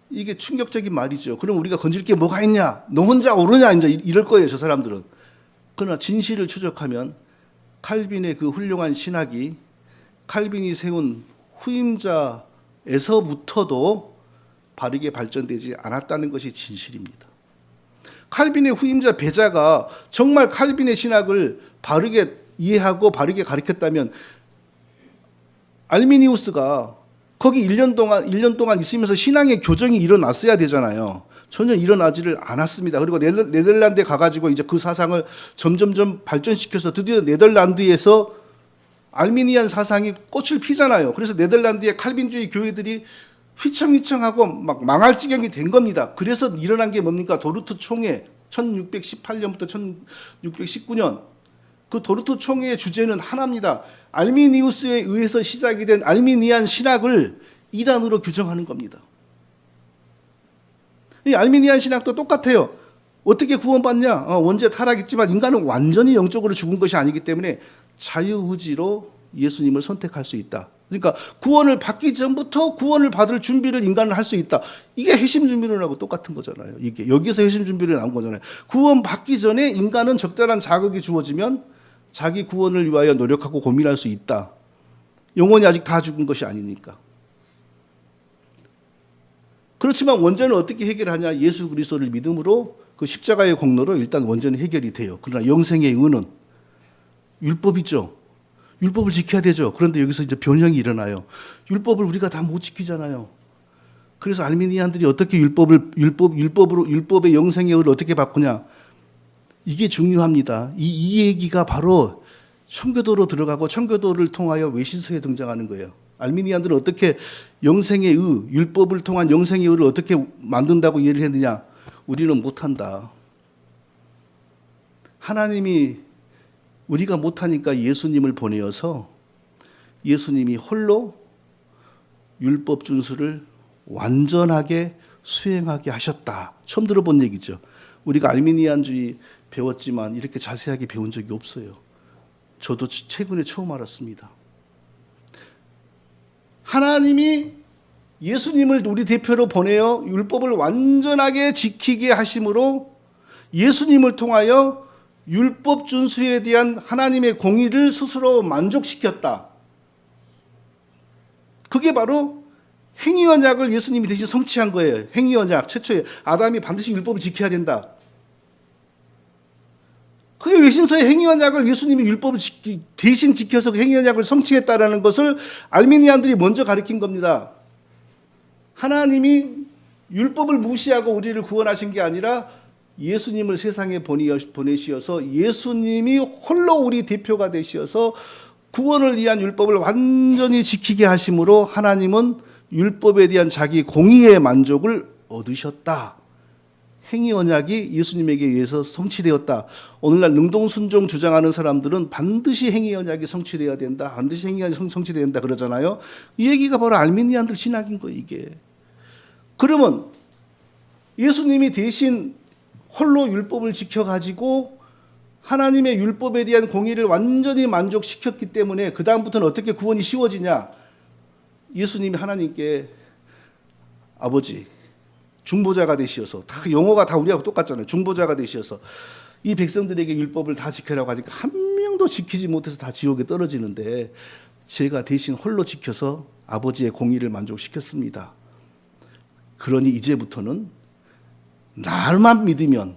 이게 충격적인 말이죠. 그럼 우리가 건질 게 뭐가 있냐? 너 혼자 오르냐? 이제 이럴 거예요, 저 사람들은. 그러나 진실을 추적하면 칼빈의 그 훌륭한 신학이 칼빈이 세운 후임자에서부터도 바르게 발전되지 않았다는 것이 진실입니다. 칼빈의 후임자 베자가 정말 칼빈의 신학을 바르게 이해하고 바르게 가르쳤다면 알미니우스가 거기 1년 동안 있으면서 신앙의 교정이 일어났어야 되잖아요. 전혀 일어나지를 않았습니다. 그리고 네덜란드에 가가지고 이제 그 사상을 점점점 발전시켜서 드디어 네덜란드에서 알미니안 사상이 꽃을 피잖아요. 그래서 네덜란드의 칼빈주의 교회들이 휘청휘청하고 막 망할 지경이 된 겁니다. 그래서 일어난 게 뭡니까? 도르트 총회 1618년부터 1619년 그 도르트 총회의 주제는 하나입니다. 알미니우스에 의해서 시작이 된 알미니안 신학을 이단으로 규정하는 겁니다. 이 알미니안 신학도 똑같아요. 어떻게 구원받냐? 원죄 타락했지만 인간은 완전히 영적으로 죽은 것이 아니기 때문에 자유의지로 예수님을 선택할 수 있다. 그러니까 구원을 받기 전부터 구원을 받을 준비를 인간은 할 수 있다. 이게 회심 준비론하고 똑같은 거잖아요. 이게 여기서 회심 준비론이 나온 거잖아요. 구원 받기 전에 인간은 적절한 자극이 주어지면 자기 구원을 위하여 노력하고 고민할 수 있다. 영혼이 아직 다 죽은 것이 아니니까. 그렇지만 원죄는 어떻게 해결하냐? 예수 그리스도를 믿음으로 그 십자가의 공로로 일단 원죄는 해결이 돼요. 그러나 영생의 의는 율법이죠. 율법을 지켜야 되죠. 그런데 여기서 이제 변형이 일어나요. 율법을 우리가 다 못 지키잖아요. 그래서 알미니안들이 어떻게 율법의 영생의 의를 어떻게 바꾸냐? 이게 중요합니다. 이 얘기가 바로 청교도로 들어가고 청교도를 통하여 외신서에 등장하는 거예요. 알미니안들은 어떻게 영생의 의, 율법을 통한 영생의 의를 어떻게 만든다고 이해를 했느냐? 우리는 못한다. 하나님이 우리가 못하니까 예수님을 보내어서 예수님이 홀로 율법 준수를 완전하게 수행하게 하셨다. 처음 들어본 얘기죠. 우리가 알미니안주의 배웠지만 이렇게 자세하게 배운 적이 없어요. 저도 최근에 처음 알았습니다. 하나님이 예수님을 우리 대표로 보내어 율법을 완전하게 지키게 하심으로 예수님을 통하여 율법 준수에 대한 하나님의 공의를 스스로 만족시켰다. 그게 바로 행위 언약을 예수님이 대신 성취한 거예요. 행위 언약 최초에 아담이 반드시 율법을 지켜야 된다. 그게 외신서의 행위 언약을 예수님이 율법을 대신 지켜서 행위 언약을 성취했다라는 것을 알미니안들이 먼저 가르친 겁니다. 하나님이 율법을 무시하고 우리를 구원하신 게 아니라 예수님을 세상에 보내시어서 예수님이 홀로 우리 대표가 되시어서 구원을 위한 율법을 완전히 지키게 하심으로 하나님은 율법에 대한 자기 공의의 만족을 얻으셨다. 행위 언약이 예수님에게 의해서 성취되었다. 오늘날 능동순종 주장하는 사람들은 반드시 행위 언약이 성취되어야 된다. 반드시 행위 언약이 성취되어야 된다 그러잖아요. 이 얘기가 바로 알미니안들 신학인 거예요, 이게. 그러면 예수님이 대신 홀로 율법을 지켜가지고 하나님의 율법에 대한 공의를 완전히 만족시켰기 때문에 그 다음부터는 어떻게 구원이 쉬워지냐? 예수님이 하나님께 아버지, 중보자가 되시어서, 다 용어가 다 우리하고 똑같잖아요. 중보자가 되시어서 이 백성들에게 율법을 다 지켜라고 하니까 한 명도 지키지 못해서 다 지옥에 떨어지는데 제가 대신 홀로 지켜서 아버지의 공의를 만족시켰습니다. 그러니 이제부터는 나만 믿으면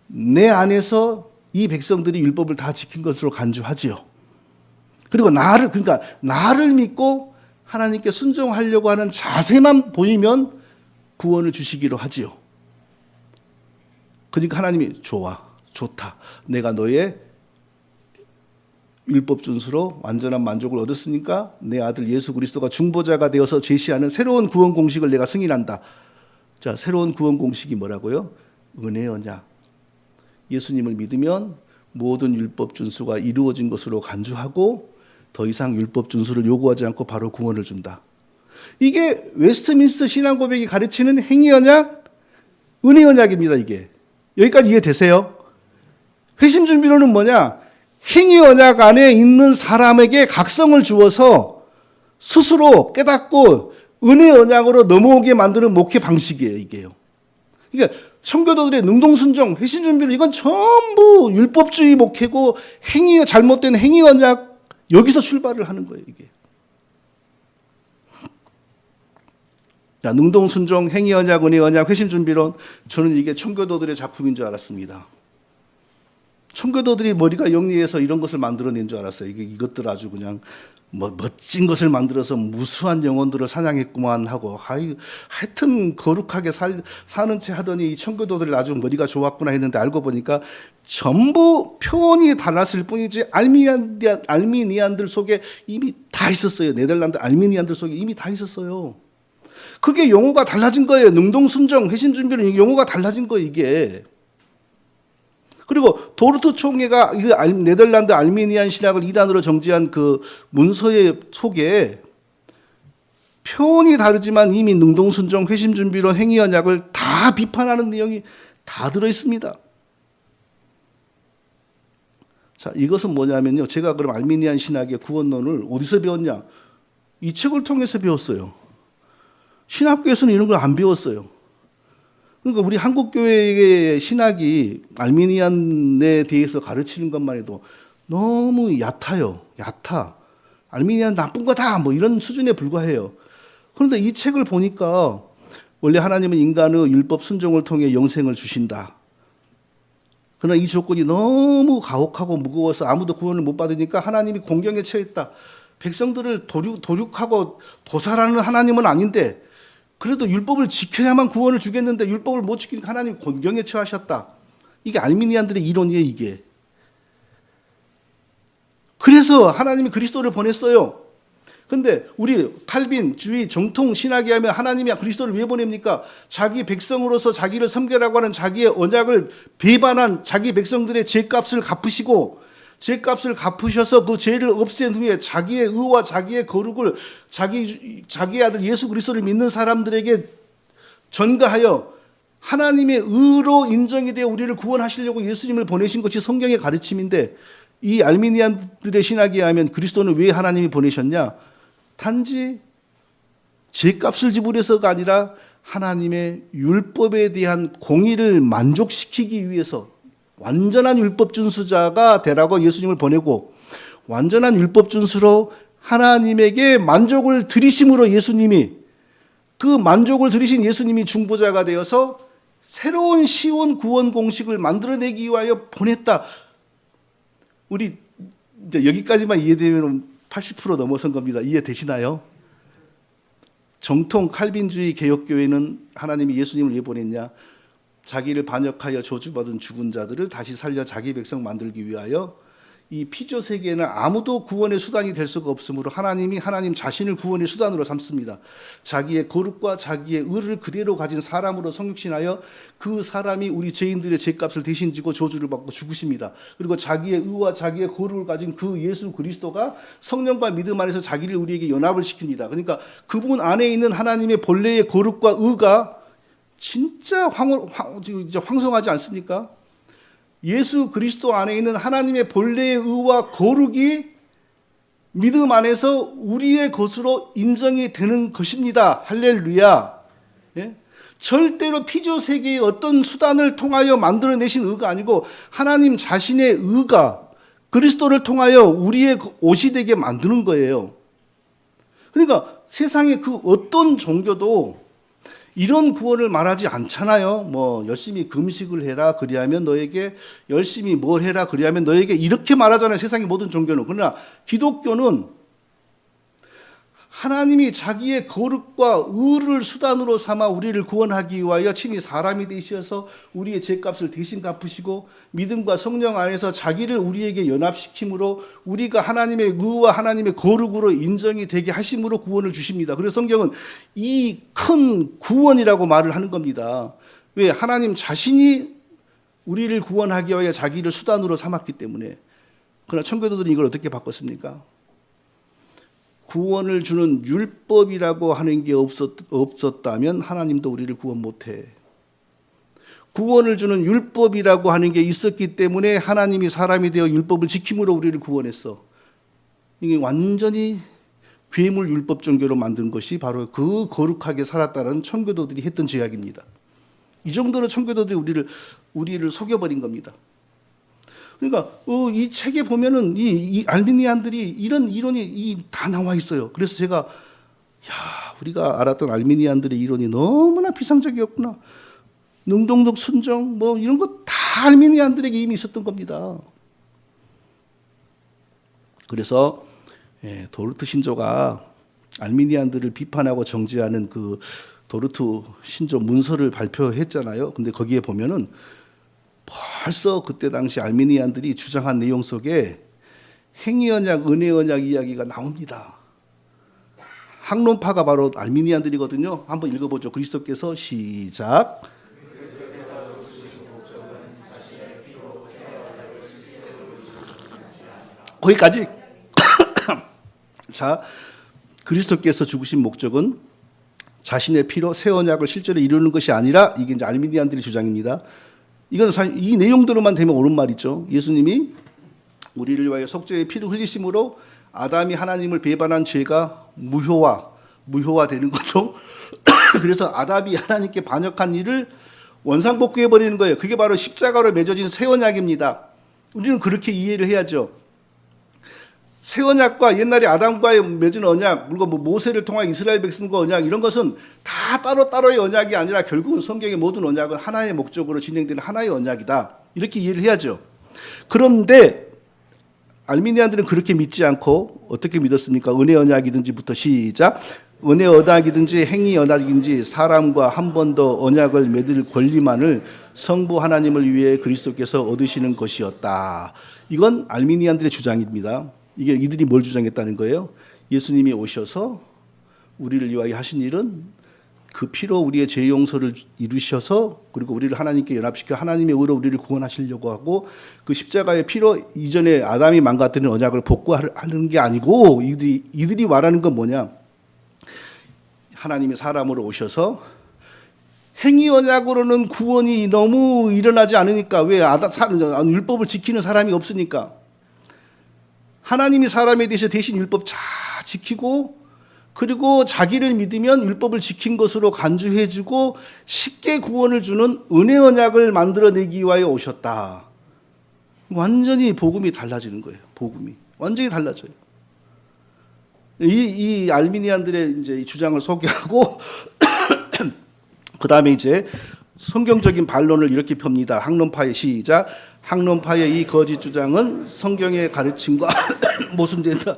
내 안에서 이 백성들이 율법을 다 지킨 것으로 간주하지요. 그리고 나를 믿고 하나님께 순종하려고 하는 자세만 보이면 구원을 주시기로 하지요. 그러니까 하나님이 좋다. 내가 너의 율법 준수로 완전한 만족을 얻었으니까 내 아들 예수 그리스도가 중보자가 되어서 제시하는 새로운 구원 공식을 내가 승인한다. 자, 새로운 구원 공식이 뭐라고요? 은혜 언약. 예수님을 믿으면 모든 율법 준수가 이루어진 것으로 간주하고 더 이상 율법 준수를 요구하지 않고 바로 구원을 준다. 이게 웨스트민스터 신앙 고백이 가르치는 행위 언약, 은혜 언약입니다. 이게 여기까지 이해되세요? 회심 준비론은 뭐냐? 행위 언약 안에 있는 사람에게 각성을 주어서 스스로 깨닫고 은혜 언약으로 넘어오게 만드는 목회 방식이에요. 이게요. 그러니까 청교도들의 능동순종, 회심 준비론 이건 전부 율법주의 목회고 잘못된 행위 언약 여기서 출발을 하는 거예요. 이게. 자, 능동순종, 행위 언약, 은혜 언약, 회심 준비론 저는 이게 청교도들의 작품인 줄 알았습니다. 청교도들이 머리가 영리해서 이런 것을 만들어낸 줄 알았어요. 이것들 아주 그냥 멋진 것을 만들어서 무수한 영혼들을 사냥했구만 하고 하여튼 거룩하게 사는 채 하더니 이 청교도들이 아주 머리가 좋았구나 했는데 알고 보니까 전부 표현이 달랐을 뿐이지 알미니안들 속에 이미 다 있었어요. 네덜란드 알미니안들 속에 이미 다 있었어요. 그게 용어가 달라진 거예요. 능동순종, 회심준비는 용어가 달라진 거예요. 이게. 그리고 도르트 총회가 네덜란드 알미니안 신학을 이단으로 정지한 그 문서의 속에 표현이 다르지만 이미 능동순종, 회심준비론, 행위언약을 다 비판하는 내용이 다 들어있습니다. 자, 이것은 뭐냐면요. 제가 그럼 알미니안 신학의 구원론을 어디서 배웠냐? 이 책을 통해서 배웠어요. 신학교에서는 이런 걸 안 배웠어요. 그러니까 우리 한국교회의 신학이 알미니안에 대해서 가르치는 것만 해도 너무 얕아요. 얕아. 알미니안 나쁜 거다. 뭐 이런 수준에 불과해요. 그런데 이 책을 보니까 원래 하나님은 인간의 율법 순종을 통해 영생을 주신다. 그러나 이 조건이 너무 가혹하고 무거워서 아무도 구원을 못 받으니까 하나님이 공경에 처했다. 백성들을 도륙하고 도살하는 하나님은 아닌데 그래도 율법을 지켜야만 구원을 주겠는데 율법을 못 지키니까 하나님 곤경에 처하셨다. 이게 알미니안들의 이론이에요, 이게. 그래서 하나님이 그리스도를 보냈어요. 근데 우리 칼빈, 주의, 정통 신학에 하면 하나님이 그리스도를 왜 보냅니까? 자기 백성으로서 자기를 섬기라고 하는 자기의 언약을 배반한 자기 백성들의 죄값을 갚으시고 죄값을 갚으셔서 그 죄를 없앤 후에 자기의 의와 자기의 거룩을 자기의 아들 예수 그리스도를 믿는 사람들에게 전가하여 하나님의 의로 인정이 되어 우리를 구원하시려고 예수님을 보내신 것이 성경의 가르침인데, 이 알미니안들의 신학에 의하면 그리스도는 왜 하나님이 보내셨냐? 단지 죄값을 지불해서가 아니라 하나님의 율법에 대한 공의를 만족시키기 위해서 완전한 율법 준수자가 되라고 예수님을 보내고, 완전한 율법 준수로 하나님에게 만족을 드리심으로 예수님이, 그 만족을 드리신 예수님이 중보자가 되어서 새로운 시온 구원 공식을 만들어내기 위하여 보냈다. 우리 이제 여기까지만 이해되면 80% 넘어선 겁니다. 이해되시나요? 정통 칼빈주의 개혁교회는 하나님이 예수님을 왜 보냈냐? 자기를 반역하여 저주받은 죽은 자들을 다시 살려 자기 백성 만들기 위하여, 이 피조 세계에는 아무도 구원의 수단이 될 수가 없으므로 하나님이 하나님 자신을 구원의 수단으로 삼습니다. 자기의 거룩과 자기의 의를 그대로 가진 사람으로 성육신하여 그 사람이 우리 죄인들의 죄값을 대신 지고 저주를 받고 죽으십니다. 그리고 자기의 의와 자기의 거룩을 가진 그 예수 그리스도가 성령과 믿음 안에서 자기를 우리에게 연합을 시킵니다. 그러니까 그분 안에 있는 하나님의 본래의 거룩과 의가 진짜 황성하지 않습니까? 예수 그리스도 안에 있는 하나님의 본래의 의와 거룩이 믿음 안에서 우리의 것으로 인정이 되는 것입니다. 할렐루야. 예? 절대로 피조 세계의 어떤 수단을 통하여 만들어내신 의가 아니고 하나님 자신의 의가 그리스도를 통하여 우리의 옷이 되게 만드는 거예요. 그러니까 세상의 그 어떤 종교도 이런 구원을 말하지 않잖아요. 뭐 열심히 금식을 해라 그리하면 너에게, 열심히 뭘 해라 그리하면 너에게, 이렇게 말하잖아요. 세상의 모든 종교는. 그러나 기독교는 하나님이 자기의 거룩과 의를 수단으로 삼아 우리를 구원하기 위하여 친히 사람이 되셔서 우리의 죄값을 대신 갚으시고 믿음과 성령 안에서 자기를 우리에게 연합시킴으로 우리가 하나님의 의와 하나님의 거룩으로 인정이 되게 하심으로 구원을 주십니다. 그래서 성경은 이 큰 구원이라고 말을 하는 겁니다. 왜? 하나님 자신이 우리를 구원하기 위하여 자기를 수단으로 삼았기 때문에. 그러나 청교도들이 이걸 어떻게 바꿨습니까? 구원을 주는 율법이라고 하는 게 없었다면 하나님도 우리를 구원 못해. 구원을 주는 율법이라고 하는 게 있었기 때문에 하나님이 사람이 되어 율법을 지킴으로 우리를 구원했어. 이게 완전히 괴물 율법 종교로 만든 것이 바로 그 거룩하게 살았다는 청교도들이 했던 죄악입니다. 이 정도로 청교도들이 우리를 속여버린 겁니다. 그러니까 이 책에 보면은 이 알미니안들이 이런 이론이 다 나와 있어요. 그래서 제가 우리가 알았던 알미니안들의 이론이 너무나 비상적이었구나. 능동적 순종 뭐 이런 거 다 알미니안들에게 이미 있었던 겁니다. 그래서 도르트 신조가 알미니안들을 비판하고 정죄하는 그 도르트 신조 문서를 발표했잖아요. 근데 거기에 보면은 벌써 그때 당시 알미니안들이 주장한 내용 속에 행위 언약, 은혜 언약 이야기가 나옵니다. 학론파가 바로 알미니안들이거든요. 한번 읽어보죠. 그리스도께서 시작. 거기까지. 자, 그리스도께서 죽으신 목적은 자신의 피로 새 언약을 실제로 이루는 것이 아니라, 이게 이제 알미니안들의 주장입니다. 이건 사실 이 내용대로만 되면 옳은 말이죠. 예수님이 우리를 위하여 속죄의 피를 흘리심으로 아담이 하나님을 배반한 죄가 무효화되는 거죠. 그래서 아담이 하나님께 반역한 일을 원상복구해 버리는 거예요. 그게 바로 십자가로 맺어진 새 언약입니다. 우리는 그렇게 이해를 해야죠. 새 언약과 옛날에 아담과의 맺은 언약, 물론 모세를 통한 이스라엘 백성과 언약, 이런 것은 다 따로따로의 언약이 아니라 결국은 성경의 모든 언약은 하나의 목적으로 진행되는 하나의 언약이다. 이렇게 이해를 해야죠. 그런데 알미니안들은 그렇게 믿지 않고 어떻게 믿었습니까? 은혜 언약이든지부터 시작. 은혜 언약이든지 행위 언약인지 사람과 한 번 더 언약을 맺을 권리만을 성부 하나님을 위해 그리스도께서 얻으시는 것이었다. 이건 알미니안들의 주장입니다. 이게 이들이 뭘 주장했다는 거예요? 예수님이 오셔서 우리를 위하여 하신 일은 그 피로 우리의 죄 용서를 이루셔서 그리고 우리를 하나님께 연합시켜 하나님의 의로 우리를 구원하시려고 하고 그 십자가의 피로 이전에 아담이 망가뜨린 언약을 복구하는 게 아니고 이들이 말하는 건 뭐냐? 하나님이 사람으로 오셔서 행위 언약으로는 구원이 너무 일어나지 않으니까 왜 율법을 지키는 사람이 없으니까 하나님이 사람에 대해서 대신 율법 잘 지키고 그리고 자기를 믿으면 율법을 지킨 것으로 간주해주고 쉽게 구원을 주는 은혜 언약을 만들어내기 위하여 오셨다. 완전히 복음이 달라지는 거예요. 복음이 완전히 달라져요. 이 알미니안들의 이제 이 주장을 소개하고 그 다음에 이제 성경적인 반론을 이렇게 펴니다. 학론파의 시작. 학론파의 이 거짓 주장은 성경의 가르침과 모순된다.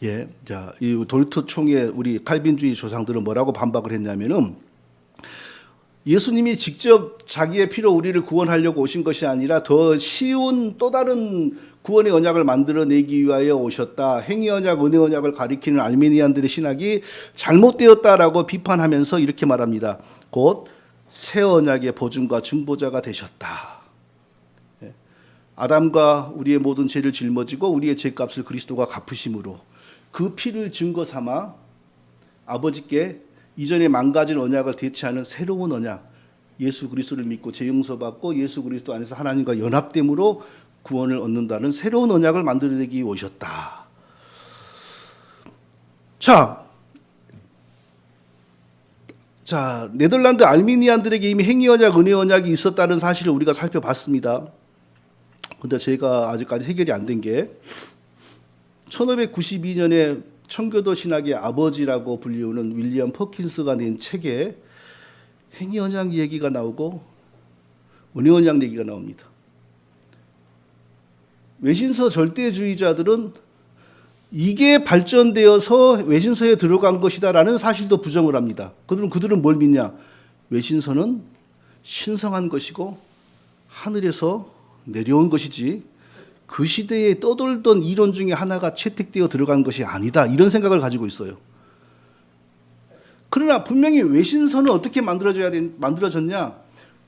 예, 자, 이 도르트 총의 우리 칼빈주의 조상들은 뭐라고 반박을 했냐면은 예수님이 직접 자기의 피로 우리를 구원하려고 오신 것이 아니라 더 쉬운 또 다른 구원의 언약을 만들어내기 위하여 오셨다. 행위 언약, 은혜 언약을 가리키는 알메니안들의 신학이 잘못되었다라고 비판하면서 이렇게 말합니다. 곧 새 언약의 보증과 중보자가 되셨다. 아담과 우리의 모든 죄를 짊어지고 우리의 죄값을 그리스도가 갚으심으로 그 피를 증거 삼아 아버지께 이전에 망가진 언약을 대체하는 새로운 언약, 예수 그리스도를 믿고 죄 용서받고 예수 그리스도 안에서 하나님과 연합됨으로 구원을 얻는다는 새로운 언약을 만들어내기 위해 오셨다. 자, 네덜란드 알미니안들에게 이미 행위 언약, 은혜 언약이 있었다는 사실을 우리가 살펴봤습니다. 근데 제가 아직까지 해결이 안 된 게 1592년에 청교도 신학의 아버지라고 불리우는 윌리엄 퍼킨스가 낸 책에 행위 언약 얘기가 나오고 은혜 언약 얘기가 나옵니다. 외신서 절대주의자들은 이게 발전되어서 외신서에 들어간 것이다라는 사실도 부정을 합니다. 그들은 뭘 믿냐? 외신서는 신성한 것이고 하늘에서 내려온 것이지 그 시대에 떠돌던 이론 중에 하나가 채택되어 들어간 것이 아니다. 이런 생각을 가지고 있어요. 그러나 분명히 외신서는 어떻게 만들어졌냐?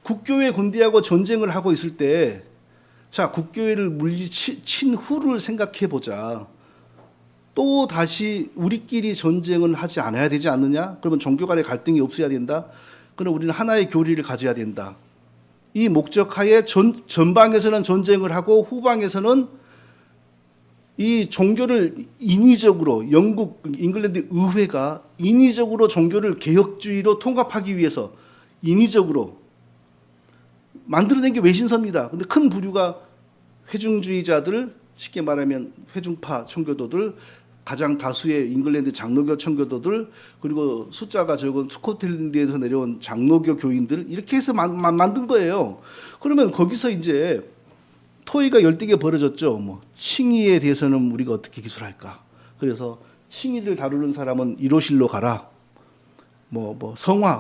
국교회 군대하고 전쟁을 하고 있을 때, 자, 국교회를 물리친 후를 생각해 보자. 또 다시 우리끼리 전쟁은 하지 않아야 되지 않느냐? 그러면 종교 간의 갈등이 없어야 된다. 그럼 우리는 하나의 교리를 가져야 된다. 이 목적하에 전방에서는 전쟁을 하고 후방에서는 이 종교를 인위적으로 영국, 잉글랜드 의회가 인위적으로 종교를 개혁주의로 통합하기 위해서 인위적으로 만들어낸 게 외신서입니다. 근데 큰 부류가 회중주의자들, 쉽게 말하면 회중파 청교도들, 가장 다수의 잉글랜드 장로교 청교도들, 그리고 숫자가 적은 스코틀랜드에서 내려온 장로교 교인들, 이렇게 해서 만든 거예요. 그러면 거기서 이제 토의가 열띠게 벌어졌죠. 뭐 칭의에 대해서는 우리가 어떻게 기술할까? 그래서 칭의를 다루는 사람은 1호실로 가라.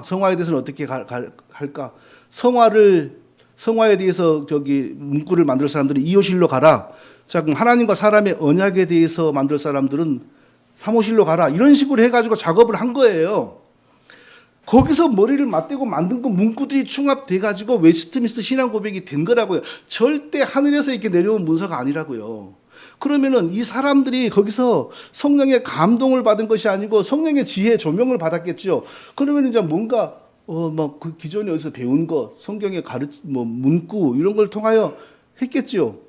성화에 대해서는 어떻게 할까? 성화에 대해서 문구를 만들 사람들은 2호실로 가라. 자, 그럼 하나님과 사람의 언약에 대해서 만들 사람들은 3호실로 가라. 이런 식으로 해가지고 작업을 한 거예요. 거기서 머리를 맞대고 만든 건 문구들이 충합돼가지고 웨스트민스터 신앙 고백이 된 거라고요. 절대 하늘에서 이렇게 내려온 문서가 아니라고요. 그러면은 이 사람들이 거기서 성령의 감동을 받은 것이 아니고 성령의 지혜 조명을 받았겠죠. 그러면 이제 뭔가 그 기존에 어디서 배운 거, 성경의 문구 이런 걸 통하여 했겠죠.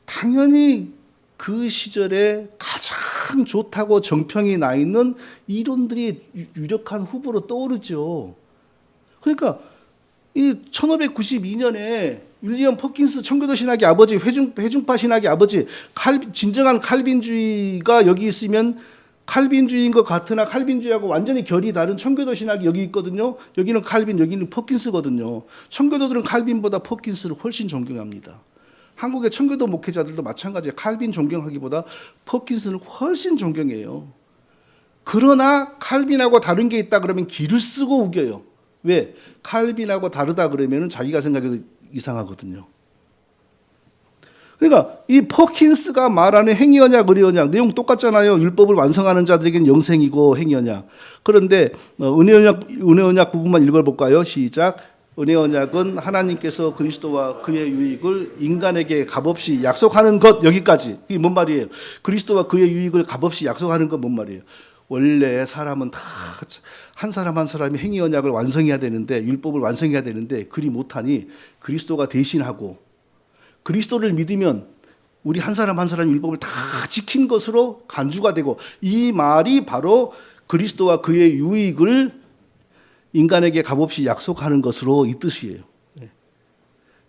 당연히 그 시절에 가장 좋다고 정평이 나 있는 이론들이 유력한 후보로 떠오르죠. 그러니까 이 1592년에 윌리엄 퍼킨스 청교도 신학의 아버지, 회중파 신학의 아버지, 진정한 칼빈주의가 여기 있으면 칼빈주의인 것 같으나 칼빈주의하고 완전히 결이 다른 청교도 신학이 여기 있거든요. 여기는 칼빈, 여기는 퍼킨스거든요. 청교도들은 칼빈보다 퍼킨스를 훨씬 존경합니다. 한국의 청교도 목회자들도 마찬가지예요. 칼빈 존경하기보다 퍼킨스는 훨씬 존경해요. 그러나 칼빈하고 다른 게 있다 그러면 기를 쓰고 우겨요. 왜? 칼빈하고 다르다 그러면은 자기가 생각해도 이상하거든요. 그러니까 이 퍼킨스가 말하는 행위언약, 의례언약 내용 똑같잖아요. 율법을 완성하는 자들에게는 영생이고 행위언약. 그런데 은혜언약 부분만 읽어볼까요? 시작. 은혜언약은 하나님께서 그리스도와 그의 유익을 인간에게 값없이 약속하는 것. 여기까지. 이게 뭔 말이에요? 그리스도와 그의 유익을 값없이 약속하는 건 뭔 말이에요? 원래 사람은 다 한 사람 한 사람이 행위언약을 완성해야 되는데, 율법을 완성해야 되는데 그리 못하니 그리스도가 대신하고, 그리스도를 믿으면 우리 한 사람 한 사람 율법을 다 지킨 것으로 간주가 되고, 이 말이 바로 그리스도와 그의 유익을 인간에게 값없이 약속하는 것으로 이 뜻이에요.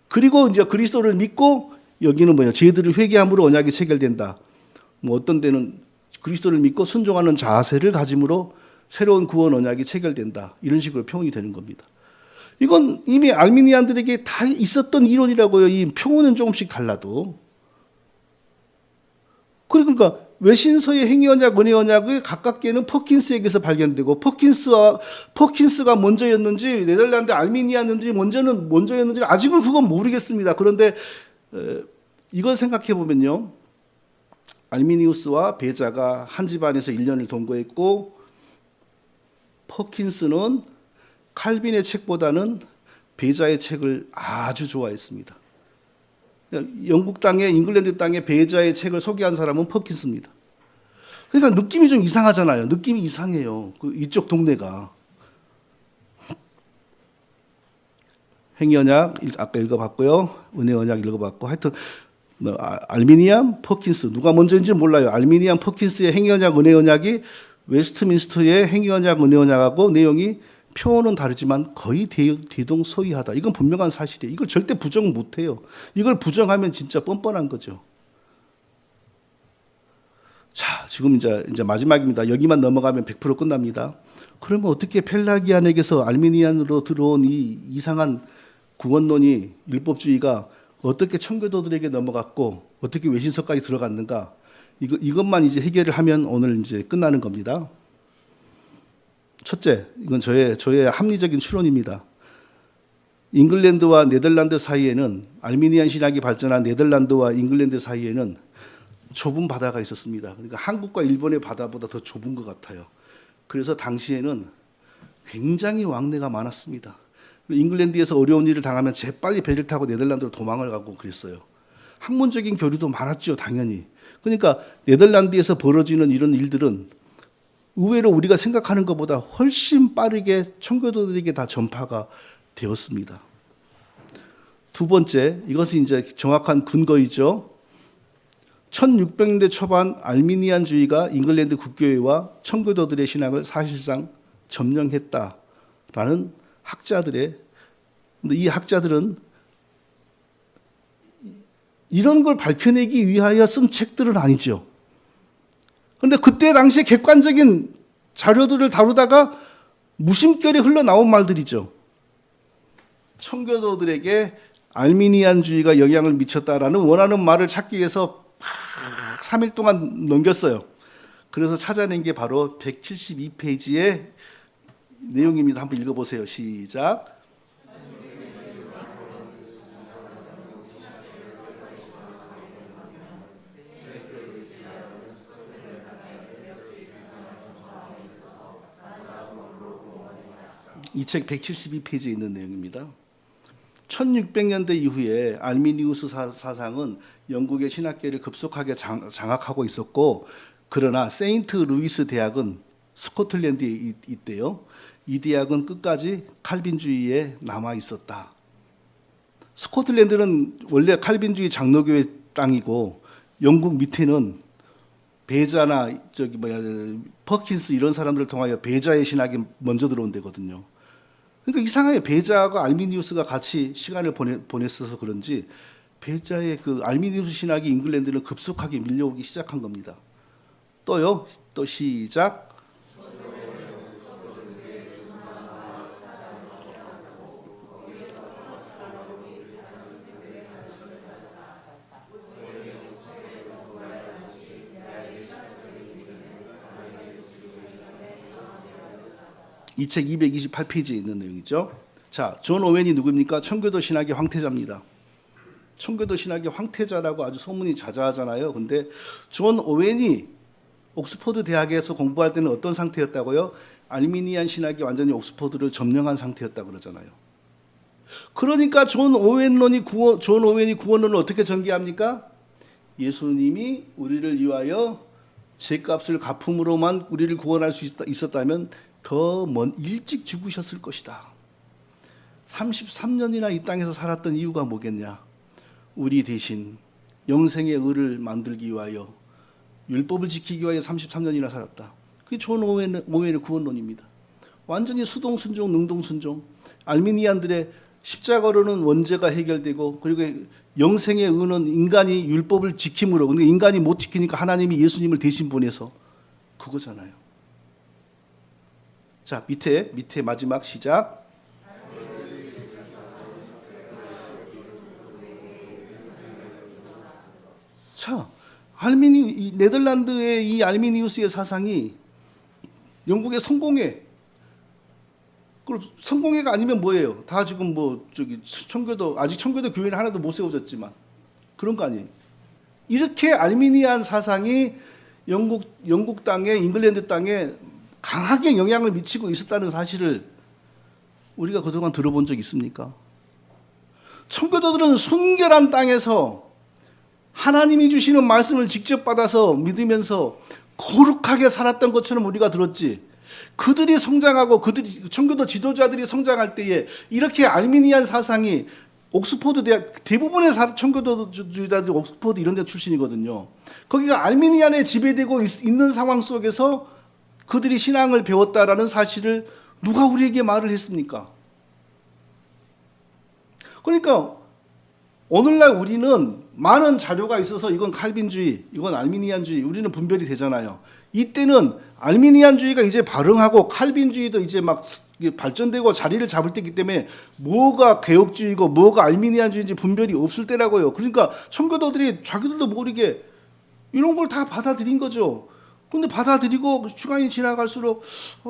그리고 이제 그리스도를 믿고, 여기는 뭐예요? 죄들을 회개함으로 언약이 체결된다. 뭐 어떤 데는 그리스도를 믿고 순종하는 자세를 가짐으로 새로운 구원 언약이 체결된다. 이런 식으로 표현이 되는 겁니다. 이건 이미 알미니안들에게 다 있었던 이론이라고요. 이 표현은 조금씩 달라도. 그러니까 외신서의 행위언약, 은혜언약을 가깝게는 퍼킨스에게서 발견되고, 퍼킨스가 먼저였는지 네덜란드 알미니아였는지 먼저였는지 아직은 그건 모르겠습니다. 그런데 이걸 생각해 보면요, 알미니우스와 베자가 한 집안에서 1년을 동거했고, 퍼킨스는 칼빈의 책보다는 베자의 책을 아주 좋아했습니다. 영국 땅에, 잉글랜드 땅에 베자의 책을 소개한 사람은 퍼킨스입니다. 그러니까 느낌이 좀 이상하잖아요. 느낌이 이상해요. 이쪽 동네가. 행위언약 아까 읽어봤고요. 은혜언약 읽어봤고, 하여튼 알미니안, 퍼킨스 누가 먼저인지 몰라요. 알미니안, 퍼킨스의 행위언약, 은혜언약이 웨스트민스터의 행위언약, 은혜언약하고 내용이 표현은 다르지만 거의 대동소이하다. 이건 분명한 사실이에요. 이걸 절대 부정 못해요. 이걸 부정하면 진짜 뻔뻔한 거죠. 자, 지금 이제 마지막입니다. 여기만 넘어가면 100% 끝납니다. 그러면 어떻게 펠라기안에게서 알미니안으로 들어온 이 이상한 구원론이, 율법주의가 어떻게 청교도들에게 넘어갔고 어떻게 외신서까지 들어갔는가? 이것만 이제 해결을 하면 오늘 이제 끝나는 겁니다. 첫째, 이건 저의 합리적인 추론입니다. 잉글랜드와 네덜란드 사이에는, 알미니안 신학이 발전한 네덜란드와 잉글랜드 사이에는 좁은 바다가 있었습니다. 그러니까 한국과 일본의 바다보다 더 좁은 것 같아요. 그래서 당시에는 굉장히 왕래가 많았습니다. 잉글랜드에서 어려운 일을 당하면 재빨리 배를 타고 네덜란드로 도망을 가고 그랬어요. 학문적인 교류도 많았죠, 당연히. 그러니까 네덜란드에서 벌어지는 이런 일들은 의외로 우리가 생각하는 것보다 훨씬 빠르게 청교도들에게 다 전파가 되었습니다. 두 번째, 이것이 이제 정확한 근거이죠. 1600년대 초반 알미니안주의가 잉글랜드 국교회와 청교도들의 신앙을 사실상 점령했다라는 학자들의, 근데 이 학자들은 이런 걸 밝혀내기 위하여 쓴 책들은 아니죠. 그런데 그때 당시에 객관적인 자료들을 다루다가 무심결에 흘러나온 말들이죠. 청교도들에게 알미니안주의가 영향을 미쳤다라는 원하는 말을 찾기 위해서 3일 동안 넘겼어요. 그래서 찾아낸 게 바로 172페이지의 내용입니다. 한번 읽어보세요. 시작. 이 책 172페이지에 있는 내용입니다. 1600년대 이후에 알미니우스 사상은 영국의 신학계를 급속하게 장악하고 있었고, 그러나 세인트 루이스 대학은 스코틀랜드에 있대요. 이 대학은 끝까지 칼빈주의에 남아 있었다. 스코틀랜드는 원래 칼빈주의 장로교의 땅이고, 영국 밑에는 베자나 퍼킨스 이런 사람들을 통하여 베자의 신학이 먼저 들어온 데거든요. 그러니까 이상해요. 베자하고 알미니우스가 같이 시간을 보냈어서 그런지 베자의 그 알미니우스 신학이 잉글랜드를 급속하게 밀려오기 시작한 겁니다. 또요, 또 시작. 이 책 228페이지에 있는 내용이죠. 자, 존 오웬이 누굽니까? 청교도 신학의 황태자입니다. 청교도 신학의 황태자라고 아주 소문이 자자하잖아요. 근데 존 오웬이 옥스퍼드 대학에서 공부할 때는 어떤 상태였다고요? 알미니안 신학이 완전히 옥스퍼드를 점령한 상태였다고 그러잖아요. 그러니까 존 오웬이 구원론을 어떻게 전개합니까? 예수님이 우리를 위하여 죄값을 갚음으로만 우리를 구원할 수 있었다면 더 일찍 죽으셨을 것이다. 33년이나 이 땅에서 살았던 이유가 뭐겠냐? 우리 대신 영생의 의를 만들기 위하여, 율법을 지키기 위하여 33년이나 살았다. 그게 존 오웬의 구원론입니다. 완전히 수동순종, 능동순종. 알미니안들의 십자가로는 원죄가 해결되고, 그리고 영생의 의는 인간이 율법을 지킴으로, 근데 인간이 못 지키니까 하나님이 예수님을 대신 보내서, 그거잖아요. 자, 밑에 마지막 시작. 자, 네덜란드의 이 알미니우스의 사상이 영국의 성공회, 성공회가 아니면 뭐예요? 다 지금 아직 청교도 교회는 하나도 못 세워졌지만 그런 거 아니에요. 이렇게 알미니안 사상이 영국 땅에, 잉글랜드 땅에 강하게 영향을 미치고 있었다는 사실을 우리가 그동안 들어본 적 있습니까? 청교도들은 순결한 땅에서 하나님이 주시는 말씀을 직접 받아서 믿으면서 거룩하게 살았던 것처럼 우리가 들었지. 그들이 성장하고 청교도 지도자들이 성장할 때에 이렇게 알미니안 사상이 옥스퍼드 대학, 대부분의 청교도주의자들이 옥스퍼드 이런 데 출신이거든요. 거기가 알미니안에 지배되고 있는 상황 속에서 그들이 신앙을 배웠다라는 사실을 누가 우리에게 말을 했습니까? 그러니까 오늘날 우리는 많은 자료가 있어서 이건 칼빈주의, 이건 알미니안주의, 우리는 분별이 되잖아요. 이때는 알미니안주의가 이제 발흥하고 칼빈주의도 이제 막 발전되고 자리를 잡을 때이기 때문에 뭐가 개혁주의고 뭐가 알미니안주의인지 분별이 없을 때라고요. 그러니까 청교도들이 자기들도 모르게 이런 걸 다 받아들인 거죠. 근데 받아들이고 시간이 지나갈수록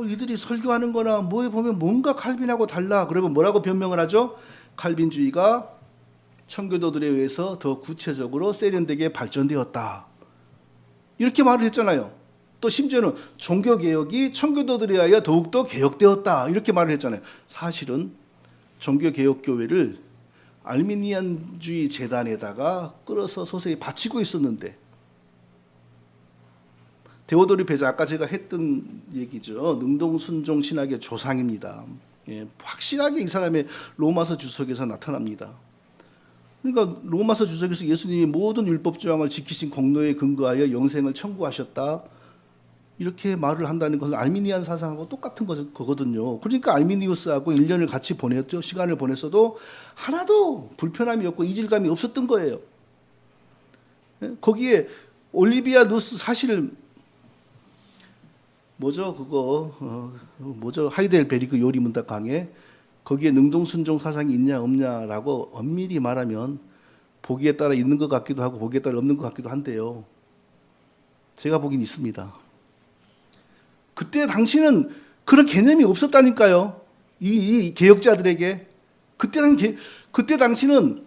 이들이 설교하는 거나 뭐에 보면 뭔가 칼빈하고 달라. 그러면 뭐라고 변명을 하죠? 칼빈주의가 청교도들에 의해서 더 구체적으로 세련되게 발전되었다. 이렇게 말을 했잖아요. 또 심지어는 종교개혁이 청교도들에 의하여 더욱더 개혁되었다. 이렇게 말을 했잖아요. 사실은 종교개혁교회를 알미니안주의 재단에다가 끌어서 서서히 바치고 있었는데, 데오도르 베자, 아까 제가 했던 얘기죠. 능동순종 신학의 조상입니다. 예, 확실하게 이 사람의 로마서 주석에서 나타납니다. 그러니까 로마서 주석에서 예수님이 모든 율법 조항을 지키신 공로에 근거하여 영생을 청구하셨다. 이렇게 말을 한다는 것은 알미니안 사상하고 똑같은 거거든요. 그러니까 알미니우스하고 1년을 같이 보냈죠. 시간을 보냈어도 하나도 불편함이 없고 이질감이 없었던 거예요. 거기에 올리비아 누스, 사실 하이델베르크 요리문답 강의, 거기에 능동순종 사상이 있냐 없냐라고 엄밀히 말하면 보기에 따라 있는 것 같기도 하고 보기에 따라 없는 것 같기도 한데요. 제가 보긴 있습니다. 그때 당시는 그런 개념이 없었다니까요. 이 개혁자들에게. 그때 당시는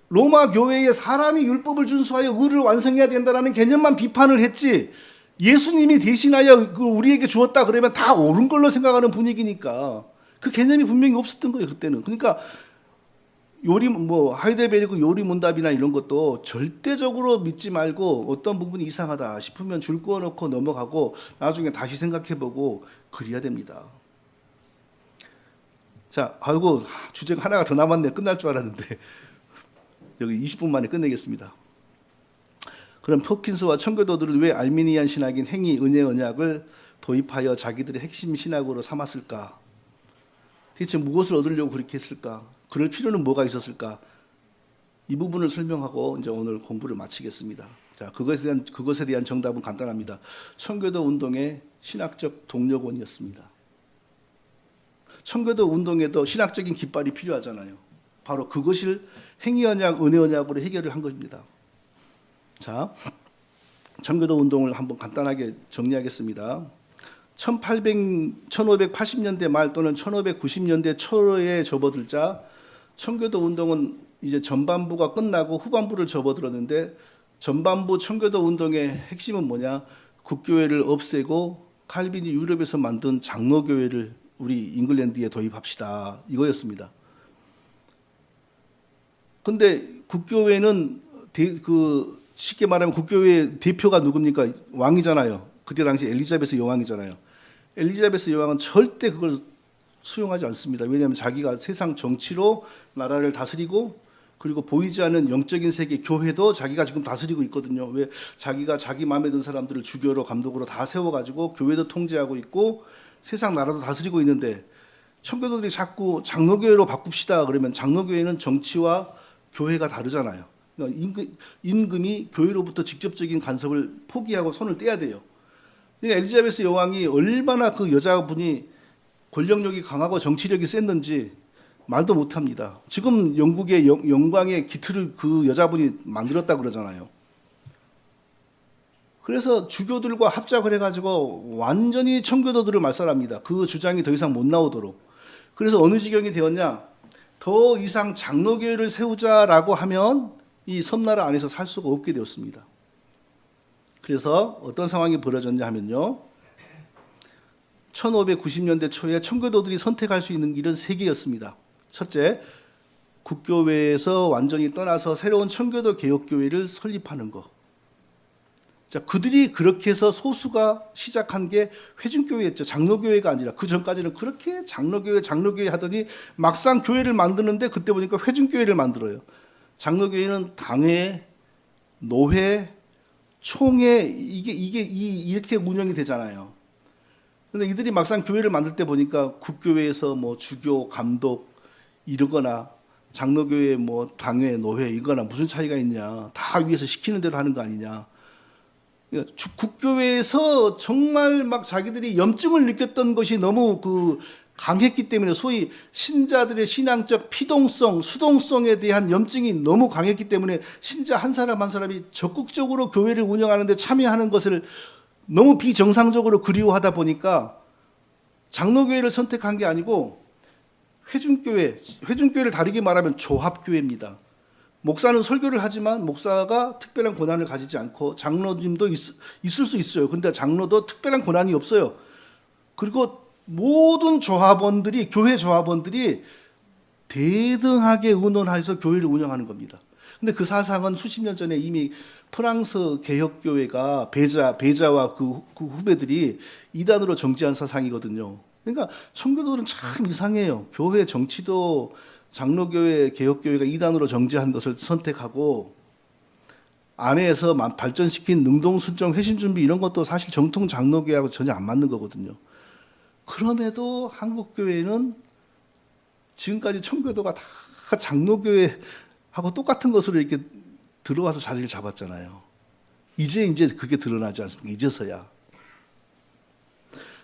로마 교회에 사람이 율법을 준수하여 의를 완성해야 된다는 개념만 비판을 했지, 예수님이 대신하여 우리에게 주었다 그러면 다 옳은 걸로 생각하는 분위기니까 그 개념이 분명히 없었던 거예요, 그때는. 그러니까 하이델베르크 요리문답이나 이런 것도 절대적으로 믿지 말고 어떤 부분이 이상하다 싶으면 줄 그어놓고 넘어가고 나중에 다시 생각해보고 그래야 됩니다. 자, 주제가 하나가 더 남았네. 끝날 줄 알았는데 여기 20분 만에 끝내겠습니다. 그럼 포킨스와 청교도들은 왜 알미니안 신학인 행위, 은혜, 언약을 도입하여 자기들의 핵심 신학으로 삼았을까? 대체 무엇을 얻으려고 그렇게 했을까? 그럴 필요는 뭐가 있었을까? 이 부분을 설명하고 이제 오늘 공부를 마치겠습니다. 자, 그것에 대한 정답은 간단합니다. 청교도 운동의 신학적 동력원이었습니다. 청교도 운동에도 신학적인 깃발이 필요하잖아요. 바로 그것을 행위 언약, 은혜 언약으로 해결을 한 것입니다. 자, 청교도 운동을 한번 간단하게 정리하겠습니다. 1580년대 말 또는 1590년대 초에 접어들자 청교도 운동은 이제 전반부가 끝나고 후반부를 접어들었는데, 전반부 청교도 운동의 핵심은 뭐냐? 국교회를 없애고 칼빈이 유럽에서 만든 장로교회를 우리 잉글랜드에 도입합시다, 이거였습니다. 근데 국교회는 쉽게 말하면 국교회 대표가 누굽니까? 왕이잖아요. 그때 당시 엘리자베스 여왕이잖아요. 엘리자베스 여왕은 절대 그걸 수용하지 않습니다. 왜냐하면 자기가 세상 정치로 나라를 다스리고, 그리고 보이지 않는 영적인 세계 교회도 자기가 지금 다스리고 있거든요. 왜? 자기가 자기 마음에 든 사람들을 주교로 감독으로 다 세워가지고 교회도 통제하고 있고 세상 나라도 다스리고 있는데, 청교도들이 자꾸 장로교회로 바꿉시다 그러면 장로교회는 정치와 교회가 다르잖아요. 그러니까 임금이 교회로부터 직접적인 간섭을 포기하고 손을 떼야 돼요. 그러니까 엘리자베스 여왕이 얼마나 그 여자분이 권력력이 강하고 정치력이 셌는지 말도 못합니다. 지금 영국의 영광의 기틀을 그 여자분이 만들었다 그러잖아요. 그래서 주교들과 합작을 해가지고 완전히 청교도들을 말살합니다. 그 주장이 더 이상 못 나오도록. 그래서 어느 지경이 되었냐? 더 이상 장로교회를 세우자라고 하면 이 섬나라 안에서 살 수가 없게 되었습니다. 그래서 어떤 상황이 벌어졌냐 하면요, 1590년대 초에 청교도들이 선택할 수 있는 길은 세 개였습니다. 첫째, 국교회에서 완전히 떠나서 새로운 청교도 개혁교회를 설립하는 것. 자, 그들이 그렇게 해서 소수가 시작한 게 회중교회였죠. 장로교회가 아니라. 그 전까지는 그렇게 장로교회 하더니 막상 교회를 만드는데 그때 보니까 회중교회를 만들어요. 장로교회는 당회, 노회, 총회, 이렇게 운영이 되잖아요. 근데 이들이 막상 교회를 만들 때 보니까 국교회에서 뭐 주교, 감독 이러거나 장로교회 뭐 당회, 노회 이거나 무슨 차이가 있냐. 다 위에서 시키는 대로 하는 거 아니냐. 국교회에서 정말 막 자기들이 염증을 느꼈던 것이 너무 강했기 때문에, 소위 신자들의 신앙적 피동성, 수동성에 대한 염증이 너무 강했기 때문에 신자 한 사람 한 사람이 적극적으로 교회를 운영하는 데 참여하는 것을 너무 비정상적으로 그리워하다 보니까 장로교회를 선택한 게 아니고 회중교회를 다르게 말하면 조합교회입니다. 목사는 설교를 하지만 목사가 특별한 권한을 가지지 않고, 장로님도 있을 수 있어요. 근데 장로도 특별한 권한이 없어요. 그리고 모든 조합원들이, 교회 조합원들이 대등하게 의논해서 교회를 운영하는 겁니다. 근데 그 사상은 수십 년 전에 이미 프랑스 개혁교회가 베자와 그 후배들이 이단으로 정지한 사상이거든요. 그러니까 청교도들은 참 이상해요. 교회 정치도 장로교회, 개혁교회가 이단으로 정지한 것을 선택하고, 안에서 발전시킨 능동순종, 회심준비 이런 것도 사실 정통 장로교회하고 전혀 안 맞는 거거든요. 그럼에도 한국교회는 지금까지 청교도가 다 장로교회하고 똑같은 것으로 이렇게 들어와서 자리를 잡았잖아요. 이제 그게 드러나지 않습니까? 이제서야.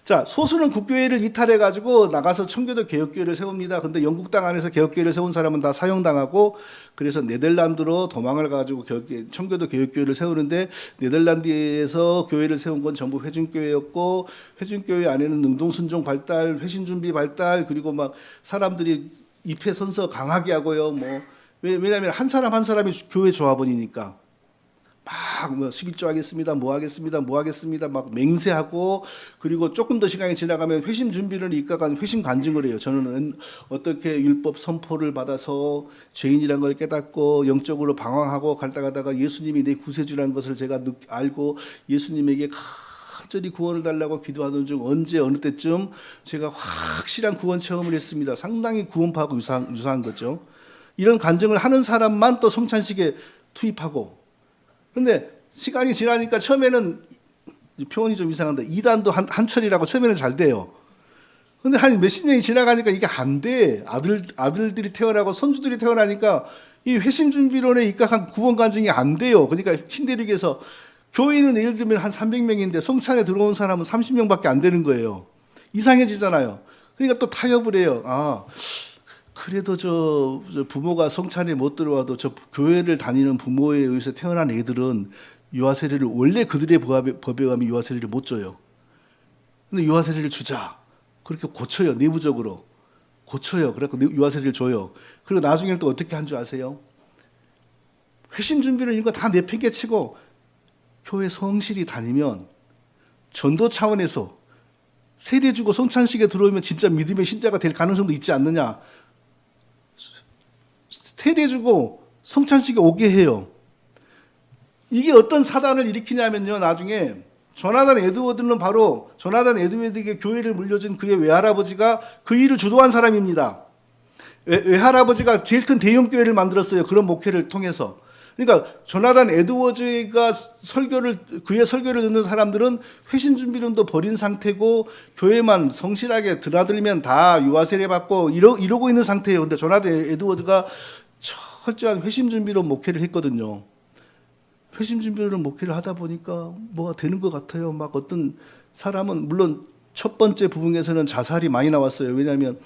자, 소수는 국교회를 이탈해가지고 나가서 청교도 개혁교회를 세웁니다. 근데 영국 땅 안에서 개혁교회를 세운 사람은 다 사형당하고, 그래서 네덜란드로 도망을 가지고 청교도 개혁교회를 세우는데, 네덜란드에서 교회를 세운 건 전부 회중교회였고, 회중교회 안에는 능동순종 발달, 회심준비 발달, 그리고 막 사람들이 입회 선서 강하게 하고요. 왜냐하면 한 사람 한 사람이 교회 조합원이니까. 막 11조 하겠습니다. 뭐 하겠습니다. 막 맹세하고, 그리고 조금 더 시간이 지나가면 회심 준비를 이끌어간 회심 간증을 해요. 저는 어떻게 율법 선포를 받아서 죄인이란 걸 깨닫고 영적으로 방황하고 가다가 예수님이 내 구세주라는 것을 제가 알고 예수님에게 간절히 구원을 달라고 기도하던 중 언제 어느 때쯤 제가 확실한 구원 체험을 했습니다. 상당히 구원파하고 유사한 거죠. 이런 간증을 하는 사람만 또 성찬식에 투입하고, 근데 시간이 지나니까 처음에는, 표현이 좀 이상한데, 이단도 한철이라고 처음에는 잘 돼요. 근데 한 몇십 년이 지나가니까 이게 안 돼. 아들들이 태어나고 손주들이 태어나니까 이 회심준비론에 입각한 구원 간증이 안 돼요. 그러니까 신대륙에서 교인은 예를 들면 한 300명인데 성찬에 들어온 사람은 30명밖에 안 되는 거예요. 이상해지잖아요. 그러니까 또 타협을 해요. 그래도 저 부모가 성찬에 못 들어와도 저 교회를 다니는 부모에 의해서 태어난 애들은 유아 세례를, 원래 그들의 법에 의하면 유아 세례를 못 줘요. 근데 유아 세례를 주자. 그렇게 고쳐요. 내부적으로. 고쳐요. 그래서 유아 세례를 줘요. 그리고 나중에는 또 어떻게 한 줄 아세요? 회심 준비를 이런 거 다 내팽개치고 교회 성실히 다니면 전도 차원에서 세례 주고 성찬식에 들어오면 진짜 믿음의 신자가 될 가능성도 있지 않느냐. 세례 주고 성찬식에 오게 해요. 이게 어떤 사단을 일으키냐면요. 나중에 조나단 에드워드는 바로 조나단 에드워드에게 교회를 물려준 그의 외할아버지가 그 일을 주도한 사람입니다. 외할아버지가 제일 큰 대형 교회를 만들었어요. 그런 목회를 통해서. 그러니까 조나단 에드워즈가 그의 설교를 듣는 사람들은 회심 준비론도 버린 상태고 교회만 성실하게 드나들면 다 유아 세례 받고 이러고 있는 상태예요. 근데 조나단 에드워즈가 철저한 회심 준비론 목회를 했거든요. 회심 준비론 목회를 하다 보니까 뭐가 되는 것 같아요. 막 어떤 사람은 물론 첫 번째 부흥에서는 자살이 많이 나왔어요. 왜냐하면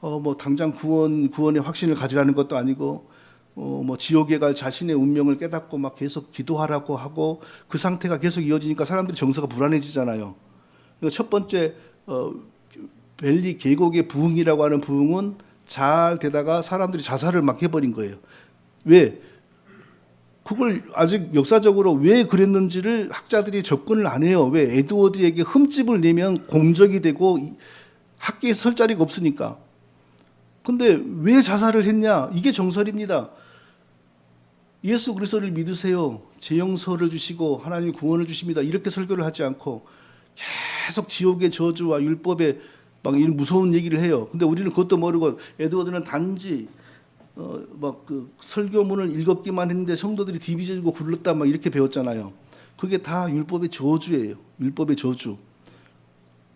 뭐 당장 구원의 확신을 가지라는 것도 아니고 뭐 지옥에 갈 자신의 운명을 깨닫고 막 계속 기도하라고 하고 그 상태가 계속 이어지니까 사람들이 정서가 불안해지잖아요. 그러니까 첫 번째 벨리 계곡의 부흥이라고 하는 부흥은 잘 되다가 사람들이 자살을 막 해버린 거예요. 왜? 그걸 아직 역사적으로 왜 그랬는지를 학자들이 접근을 안 해요. 왜? 에드워드에게 흠집을 내면 공적이 되고 학계에 설 자리가 없으니까. 근데 왜 자살을 했냐? 이게 정설입니다. 예수 그리스도를 믿으세요. 재영서를 주시고 하나님이 구원을 주십니다. 이렇게 설교를 하지 않고 계속 지옥의 저주와 율법에 막 이런 무서운 얘기를 해요. 근데 우리는 그것도 모르고 에드워드는 단지 막 그 설교문을 읽었기만 했는데 성도들이 디비져지고 굴렀다 막 이렇게 배웠잖아요. 그게 다 율법의 저주예요. 율법의 저주.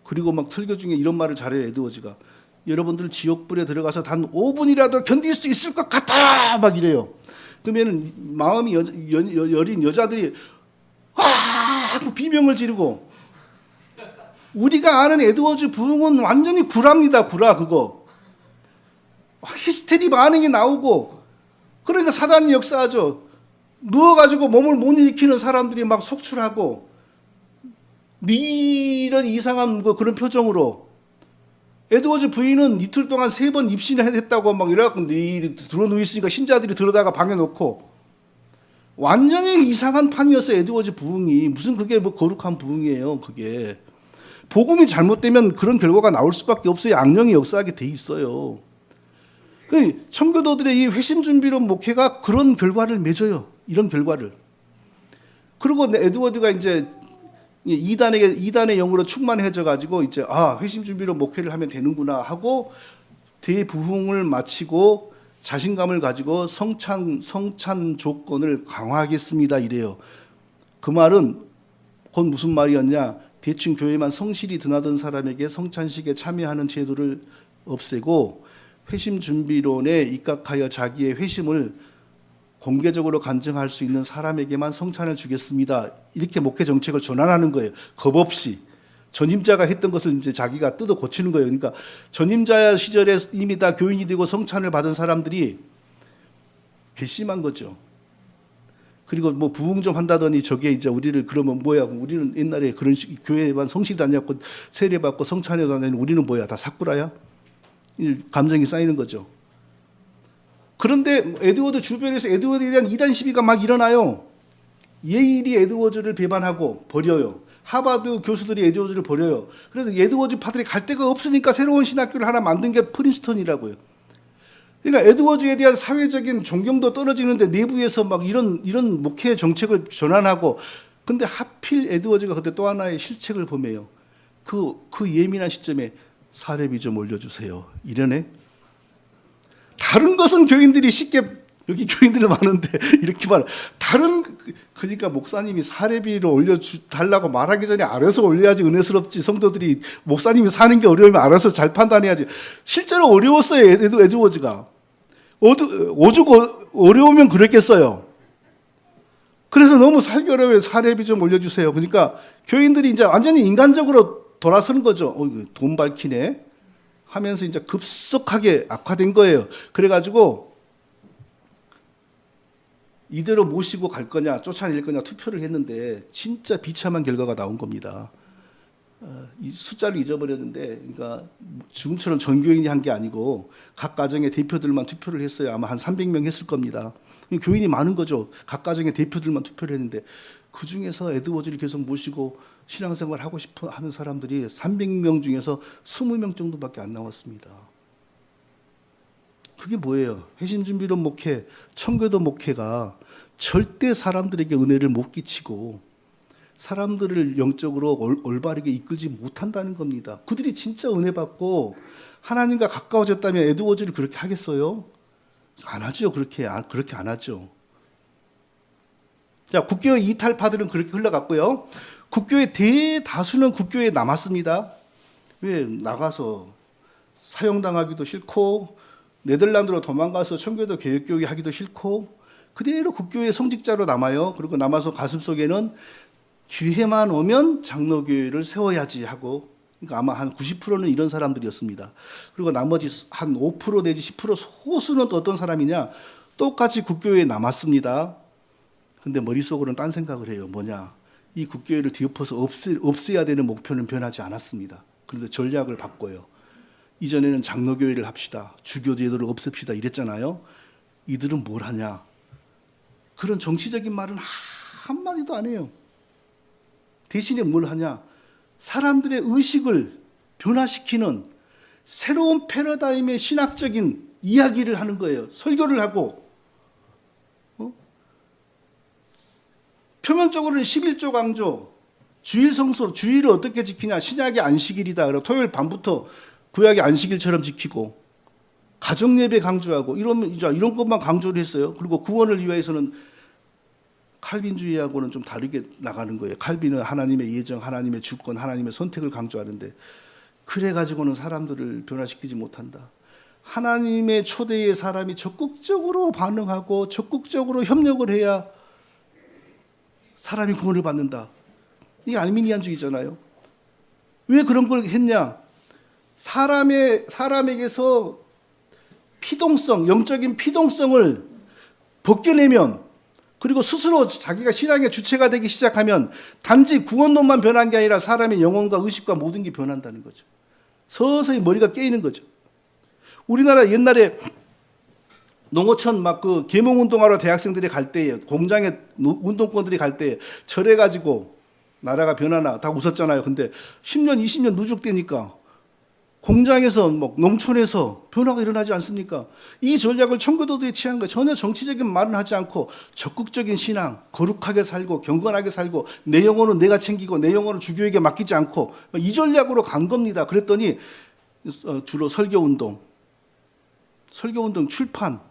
그리고 막 설교 중에 이런 말을 잘해요. 에드워즈가. 여러분들 지옥불에 들어가서 단 5분이라도 견딜 수 있을 것 같아 막 이래요. 그러면 마음이 여린 여자들이 하고 비명을 지르고 우리가 아는 에드워즈 부흥은 완전히 구라입니다. 구라 그거. 히스테리 반응이 나오고 그러니까 사단이 역사하죠. 누워가지고 몸을 못 일으키는 사람들이 막 속출하고 이런 이상한 그런 표정으로 에드워즈 부인은 이틀 동안 3번 입신을 했다고 막 이래갖고 들어 누있으니까 신자들이 들어다가 방에 놓고 완전히 이상한 판이었어요. 에드워즈 부흥이 무슨 그게 뭐 거룩한 부흥이에요. 그게 복음이 잘못되면 그런 결과가 나올 수밖에 없어요. 악령이 역사하게 돼 있어요. 그 청교도들의 이 회심 준비론 목회가 그런 결과를 맺어요. 이런 결과를. 그리고 에드워드가 이제 이단의 영으로 충만해져 가지고 이제 회심 준비론 목회를 하면 되는구나 하고 대부흥을 마치고 자신감을 가지고 성찬 조건을 강화하겠습니다 이래요. 그 말은 곧 무슨 말이었냐? 대충 교회만 성실히 드나든 사람에게 성찬식에 참여하는 제도를 없애고 회심 준비론에 입각하여 자기의 회심을 공개적으로 간증할 수 있는 사람에게만 성찬을 주겠습니다. 이렇게 목회 정책을 전환하는 거예요. 겁 없이. 전임자가 했던 것을 이제 자기가 뜯어 고치는 거예요. 그러니까 전임자 시절에 이미 다 교인이 되고 성찬을 받은 사람들이 괘씸한 거죠. 그리고 뭐 부흥 좀 한다더니 저게 이제 우리를 그러면 뭐야? 우리는 옛날에 그런 교회만 성실히 다녔고 세례 받고 성찬에 다니는 우리는 뭐야? 다 사꾸라야? 감정이 쌓이는 거죠. 그런데 에드워드 주변에서 에드워드에 대한 이단 시비가 막 일어나요. 예일이 에드워즈를 배반하고 버려요. 하버드 교수들이 에드워즈를 버려요. 그래서 에드워즈 파들이 갈 데가 없으니까 새로운 신학교를 하나 만든 게 프린스턴이라고요. 그러니까 에드워즈에 대한 사회적인 존경도 떨어지는데 내부에서 막 이런 목회 정책을 전환하고 근데 하필 에드워즈가 그때 또 하나의 실책을 범해요. 그 예민한 시점에 사례비 좀 올려주세요. 이러네. 다른 것은 교인들이 쉽게 여기 교인들 많은데 이렇게 말 그러니까 목사님이 사례비를 올려달라고 말하기 전에 알아서 올려야지 은혜스럽지. 성도들이 목사님이 사는 게 어려우면 알아서 잘 판단해야지. 실제로 어려웠어요. 에드워즈가. 오죽 어려우면 그랬겠어요. 그래서 너무 살기 어려워요. 사례비 좀 올려주세요. 그러니까 교인들이 이제 완전히 인간적으로 돌아서는 거죠. 돈 밝히네 하면서 이제 급속하게 악화된 거예요. 그래가지고 이대로 모시고 갈 거냐 쫓아낼 거냐 투표를 했는데 진짜 비참한 결과가 나온 겁니다. 이 숫자를 잊어버렸는데, 그러니까 지금처럼 전교인이 한 게 아니고 각 가정의 대표들만 투표를 했어요. 아마 한 300명 했을 겁니다. 교인이 많은 거죠. 각 가정의 대표들만 투표를 했는데 그 중에서 에드워즈를 계속 모시고 신앙생활 하고 싶어 하는 사람들이 300명 중에서 20명 정도밖에 안 나왔습니다. 그게 뭐예요? 회심준비론 목회, 청교도 목회가 절대 사람들에게 은혜를 못 끼치고 사람들을 영적으로 올바르게 이끌지 못한다는 겁니다. 그들이 진짜 은혜 받고 하나님과 가까워졌다면 에드워즈를 그렇게 하겠어요? 안 하죠. 그렇게 안 하죠. 자, 국교의 이탈파들은 그렇게 흘러갔고요. 국교의 대다수는 국교에 남았습니다. 왜? 나가서 사형당하기도 싫고 네덜란드로 도망가서 청교도 개혁교회 하기도 싫고 그대로 국교의 성직자로 남아요. 그리고 남아서 가슴속에는 기회만 오면 장로교회를 세워야지 하고, 그러니까 아마 한 90%는 이런 사람들이었습니다. 그리고 나머지 한 5% 내지 10% 소수는 또 어떤 사람이냐? 똑같이 국교회에 남았습니다. 근데 머릿속으로는 딴 생각을 해요. 뭐냐? 이 국교회를 뒤엎어서 없애야 되는 목표는 변하지 않았습니다. 그런데 전략을 바꿔요. 이전에는 장로교회를 합시다. 주교제도를 없앱시다. 이랬잖아요. 이들은 뭘 하냐? 그런 정치적인 말은 한마디도 안 해요. 대신에 뭘 하냐? 사람들의 의식을 변화시키는 새로운 패러다임의 신학적인 이야기를 하는 거예요. 설교를 하고. 표면적으로는 11조 강조, 주일 성소, 주일을 어떻게 지키냐? 신약의 안식일이다. 그리고 토요일 밤부터 구약의 안식일처럼 지키고 가정 예배 강조하고 이런 것만 강조를 했어요. 그리고 구원을 위해서는 칼빈주의하고는 좀 다르게 나가는 거예요. 칼빈은 하나님의 예정, 하나님의 주권, 하나님의 선택을 강조하는데 그래 가지고는 사람들을 변화시키지 못한다. 하나님의 초대에 사람이 적극적으로 반응하고 적극적으로 협력을 해야 사람이 구원을 받는다. 이게 알미니안주의잖아요. 왜 그런 걸 했냐? 사람에게서 피동성, 영적인 피동성을 벗겨내면, 그리고 스스로 자기가 신앙의 주체가 되기 시작하면 단지 구원론만 변한 게 아니라 사람의 영혼과 의식과 모든 게 변한다는 거죠. 서서히 머리가 깨이는 거죠. 우리나라 옛날에 농어촌 막 그 계몽운동하러 대학생들이 갈 때에, 공장에 운동권들이 갈 때에 절해가지고 나라가 변하나 다 웃었잖아요. 근데 10년, 20년 누적되니까 공장에서 농촌에서 변화가 일어나지 않습니까? 이 전략을 청교도들이 취한 거예요. 전혀 정치적인 말은 하지 않고 적극적인 신앙, 거룩하게 살고 경건하게 살고 내 영혼은 내가 챙기고 내 영혼을 주교에게 맡기지 않고 이 전략으로 간 겁니다. 그랬더니 주로 설교운동 출판,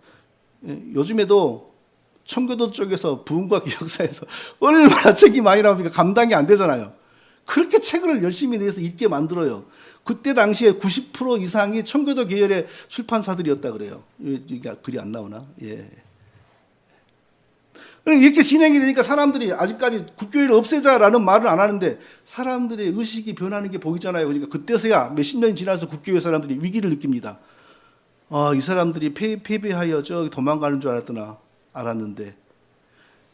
요즘에도 청교도 쪽에서 부흥과 기억사에서 얼마나 책이 많이 나오니까 감당이 안 되잖아요. 그렇게 책을 열심히 내서 읽게 만들어요. 그때 당시에 90% 이상이 청교도 계열의 출판사들이었다 그래요. 이게 글이 안 나오나? 예. 이렇게 진행이 되니까 사람들이 아직까지 국교회를 없애자라는 말을 안 하는데 사람들의 의식이 변하는 게 보이잖아요. 그러니까 그때서야 몇십 년이 지나서 국교회 사람들이 위기를 느낍니다. 이 사람들이 패배하여 저기 도망가는 줄 알았는데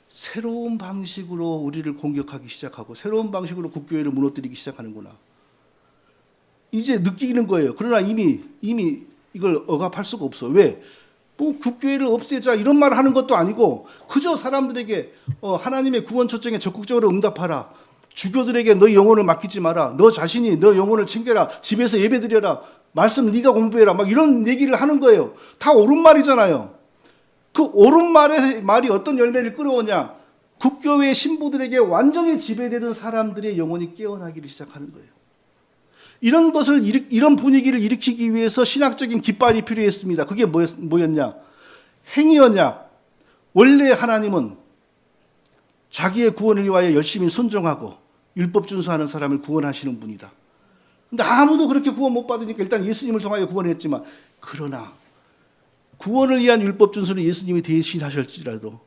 새로운 방식으로 우리를 공격하기 시작하고 새로운 방식으로 국교회를 무너뜨리기 시작하는구나. 이제 느끼는 거예요. 그러나 이미 이걸 억압할 수가 없어. 왜? 뭐 국교회를 없애자 이런 말을 하는 것도 아니고 그저 사람들에게 하나님의 구원 초청에 적극적으로 응답하라. 주교들에게 너 영혼을 맡기지 마라. 너 자신이 너 영혼을 챙겨라. 집에서 예배드려라. 말씀 네가 공부해라. 막 이런 얘기를 하는 거예요. 다 옳은 말이잖아요. 그 옳은 말이 어떤 열매를 끌어오냐? 국교회 신부들에게 완전히 지배되던 사람들의 영혼이 깨어나기를 시작하는 거예요. 이런 분위기를 일으키기 위해서 신학적인 깃발이 필요했습니다. 그게 뭐였냐? 행위였냐? 원래 하나님은 자기의 구원을 위하여 열심히 순종하고 율법 준수하는 사람을 구원하시는 분이다. 근데 아무도 그렇게 구원 못 받으니까 일단 예수님을 통하여 구원했지만, 그러나 구원을 위한 율법 준수는 예수님이 대신하실지라도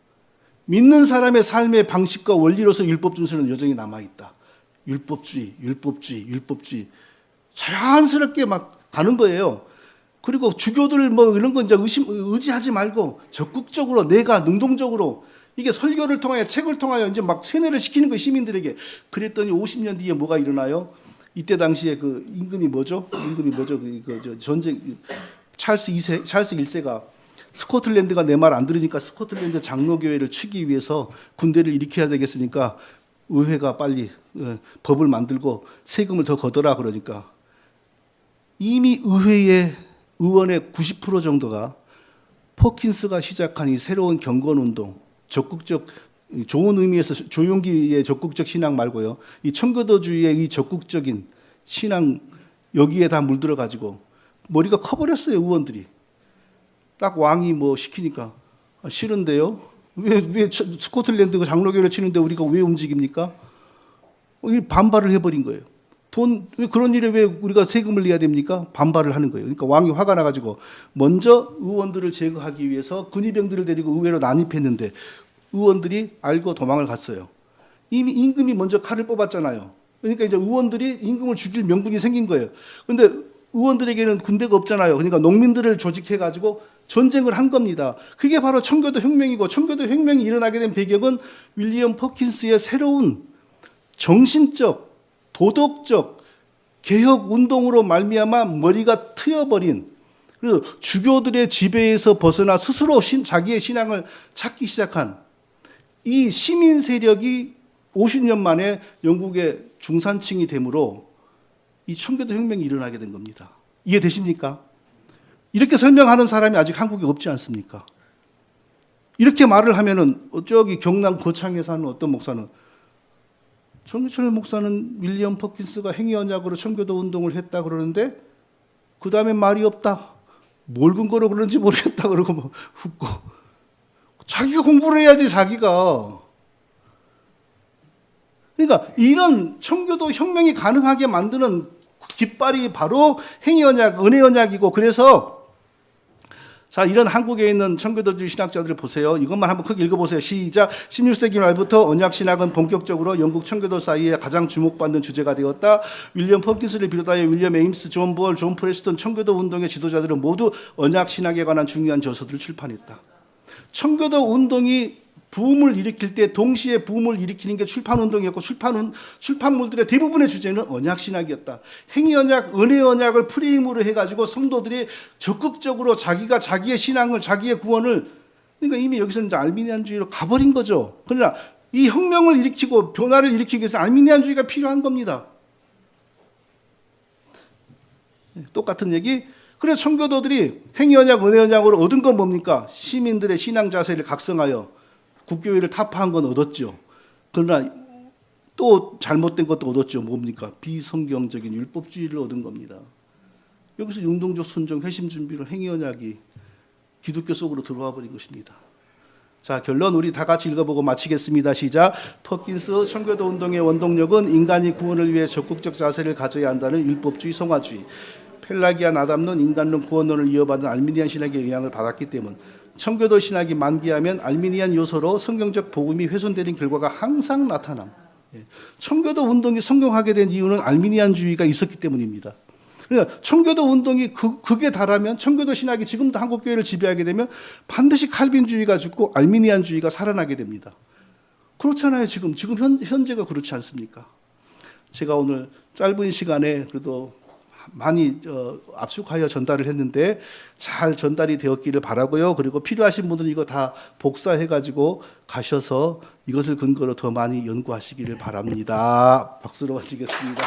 믿는 사람의 삶의 방식과 원리로서 율법 준수는 여전히 남아있다. 율법주의. 자연스럽게 막 가는 거예요. 그리고 주교들 이런 거 이제 의지하지 말고 적극적으로 내가 능동적으로 이게 설교를 통하여 책을 통하여 이제 막 세뇌를 시키는 거예요, 시민들에게. 그랬더니 50년 뒤에 뭐가 일어나요? 이때 당시에 그 임금이 뭐죠? 전쟁 찰스 1세가 스코틀랜드가 내 말 안 들으니까 스코틀랜드 장로교회를 치기 위해서 군대를 일으켜야 되겠으니까 의회가 빨리 법을 만들고 세금을 더 걷어라 그러니까 이미 의회의 의원의 90% 정도가 퍼킨스가 시작한 이 새로운 경건운동, 적극적 좋은 의미에서 조용기의 적극적 신앙 말고요, 이 청교도주의의 이 적극적인 신앙 여기에 다 물들어 가지고 머리가 커버렸어요. 의원들이 딱 왕이 뭐 시키니까 싫은데요. 왜 스코틀랜드 장로교를 치는데 우리가 왜 움직입니까? 반발을 해버린 거예요. 왜 그런 일에 왜 우리가 세금을 내야 됩니까? 반발을 하는 거예요. 그러니까 왕이 화가 나가지고 먼저 의원들을 제거하기 위해서 군의병들을 데리고 의회로 난입했는데 의원들이 알고 도망을 갔어요. 이미 임금이 먼저 칼을 뽑았잖아요. 그러니까 이제 의원들이 임금을 죽일 명분이 생긴 거예요. 그런데 의원들에게는 군대가 없잖아요. 그러니까 농민들을 조직해가지고 전쟁을 한 겁니다. 그게 바로 청교도 혁명이고, 청교도 혁명이 일어나게 된 배경은 윌리엄 퍼킨스의 새로운 정신적, 도덕적 개혁 운동으로 말미암아 머리가 트여버린, 그래서 주교들의 지배에서 벗어나 스스로 자기의 신앙을 찾기 시작한 이 시민 세력이 50년 만에 영국의 중산층이 되므로 이 청교도 혁명이 일어나게 된 겁니다. 이해되십니까? 이렇게 설명하는 사람이 아직 한국에 없지 않습니까? 이렇게 말을 하면은 저기 경남 거창에 사는 어떤 목사는, 정유철 목사는 윌리엄 퍼킨스가 행위 언약으로 청교도 운동을 했다 그러는데 그 다음에 말이 없다. 뭘 근거로 그런지 모르겠다 그러고 뭐 웃고. 자기가 공부를 해야지 자기가. 그러니까 이런 청교도 혁명이 가능하게 만드는 깃발이 바로 행위 언약, 은혜 언약이고, 그래서 자, 이런 한국에 있는 청교도주의 신학자들을 보세요. 이것만 한번 크게 읽어보세요. 시작. 16세기 말부터 언약 신학은 본격적으로 영국 청교도 사이에 가장 주목받는 주제가 되었다. 윌리엄 퍼킨스를 비롯하여 윌리엄 에임스, 존 볼, 존 프레스턴 청교도 운동의 지도자들은 모두 언약 신학에 관한 중요한 저서들을 출판했다. 청교도 운동이 부흥을 일으킬 때 동시에 부흥을 일으키는 게 출판운동이었고, 출판물들의 대부분의 주제는 언약신학이었다. 행위언약, 은혜언약을 프레임으로 해가지고 성도들이 적극적으로 자기가 자기의 신앙을, 자기의 구원을, 그러니까 이미 여기서 이제 알미니안주의로 가버린 거죠. 그러나 이 혁명을 일으키고 변화를 일으키기 위해서 알미니안주의가 필요한 겁니다. 똑같은 얘기. 그래서 청교도들이 행위언약, 은혜언약으로 얻은 건 뭡니까? 시민들의 신앙 자세를 각성하여 국교회를 타파한 건 얻었죠. 그러나 또 잘못된 것도 얻었죠. 뭡니까? 비성경적인 율법주의를 얻은 겁니다. 여기서 융동적 순종, 회심 준비로 행위언약이 기독교 속으로 들어와 버린 것입니다. 자, 결론 우리 다 같이 읽어보고 마치겠습니다. 시작. 퍼킨스 청교도 운동의 원동력은 인간이 구원을 위해 적극적 자세를 가져야 한다는 율법주의, 성화주의, 펠라기아 나담론, 인간론, 구원론을 이어받은 알미니안 신학의 영향을 받았기 때문, 청교도 신학이 만기하면 알미니안 요소로 성경적 복음이 훼손되는 결과가 항상 나타남. 청교도 운동이 성공하게 된 이유는 알미니안주의가 있었기 때문입니다. 그러니까 청교도 운동이 극에 달하면 청교도 신학이 지금도 한국 교회를 지배하게 되면 반드시 칼빈주의가 죽고 알미니안주의가 살아나게 됩니다. 그렇잖아요. 지금 현재가 그렇지 않습니까? 제가 오늘 짧은 시간에 그래도 많이 압축하여 전달을 했는데 잘 전달이 되었기를 바라고요. 그리고 필요하신 분들은 이거 다 복사해가지고 가셔서 이것을 근거로 더 많이 연구하시기를 바랍니다. 박수로 마치겠습니다.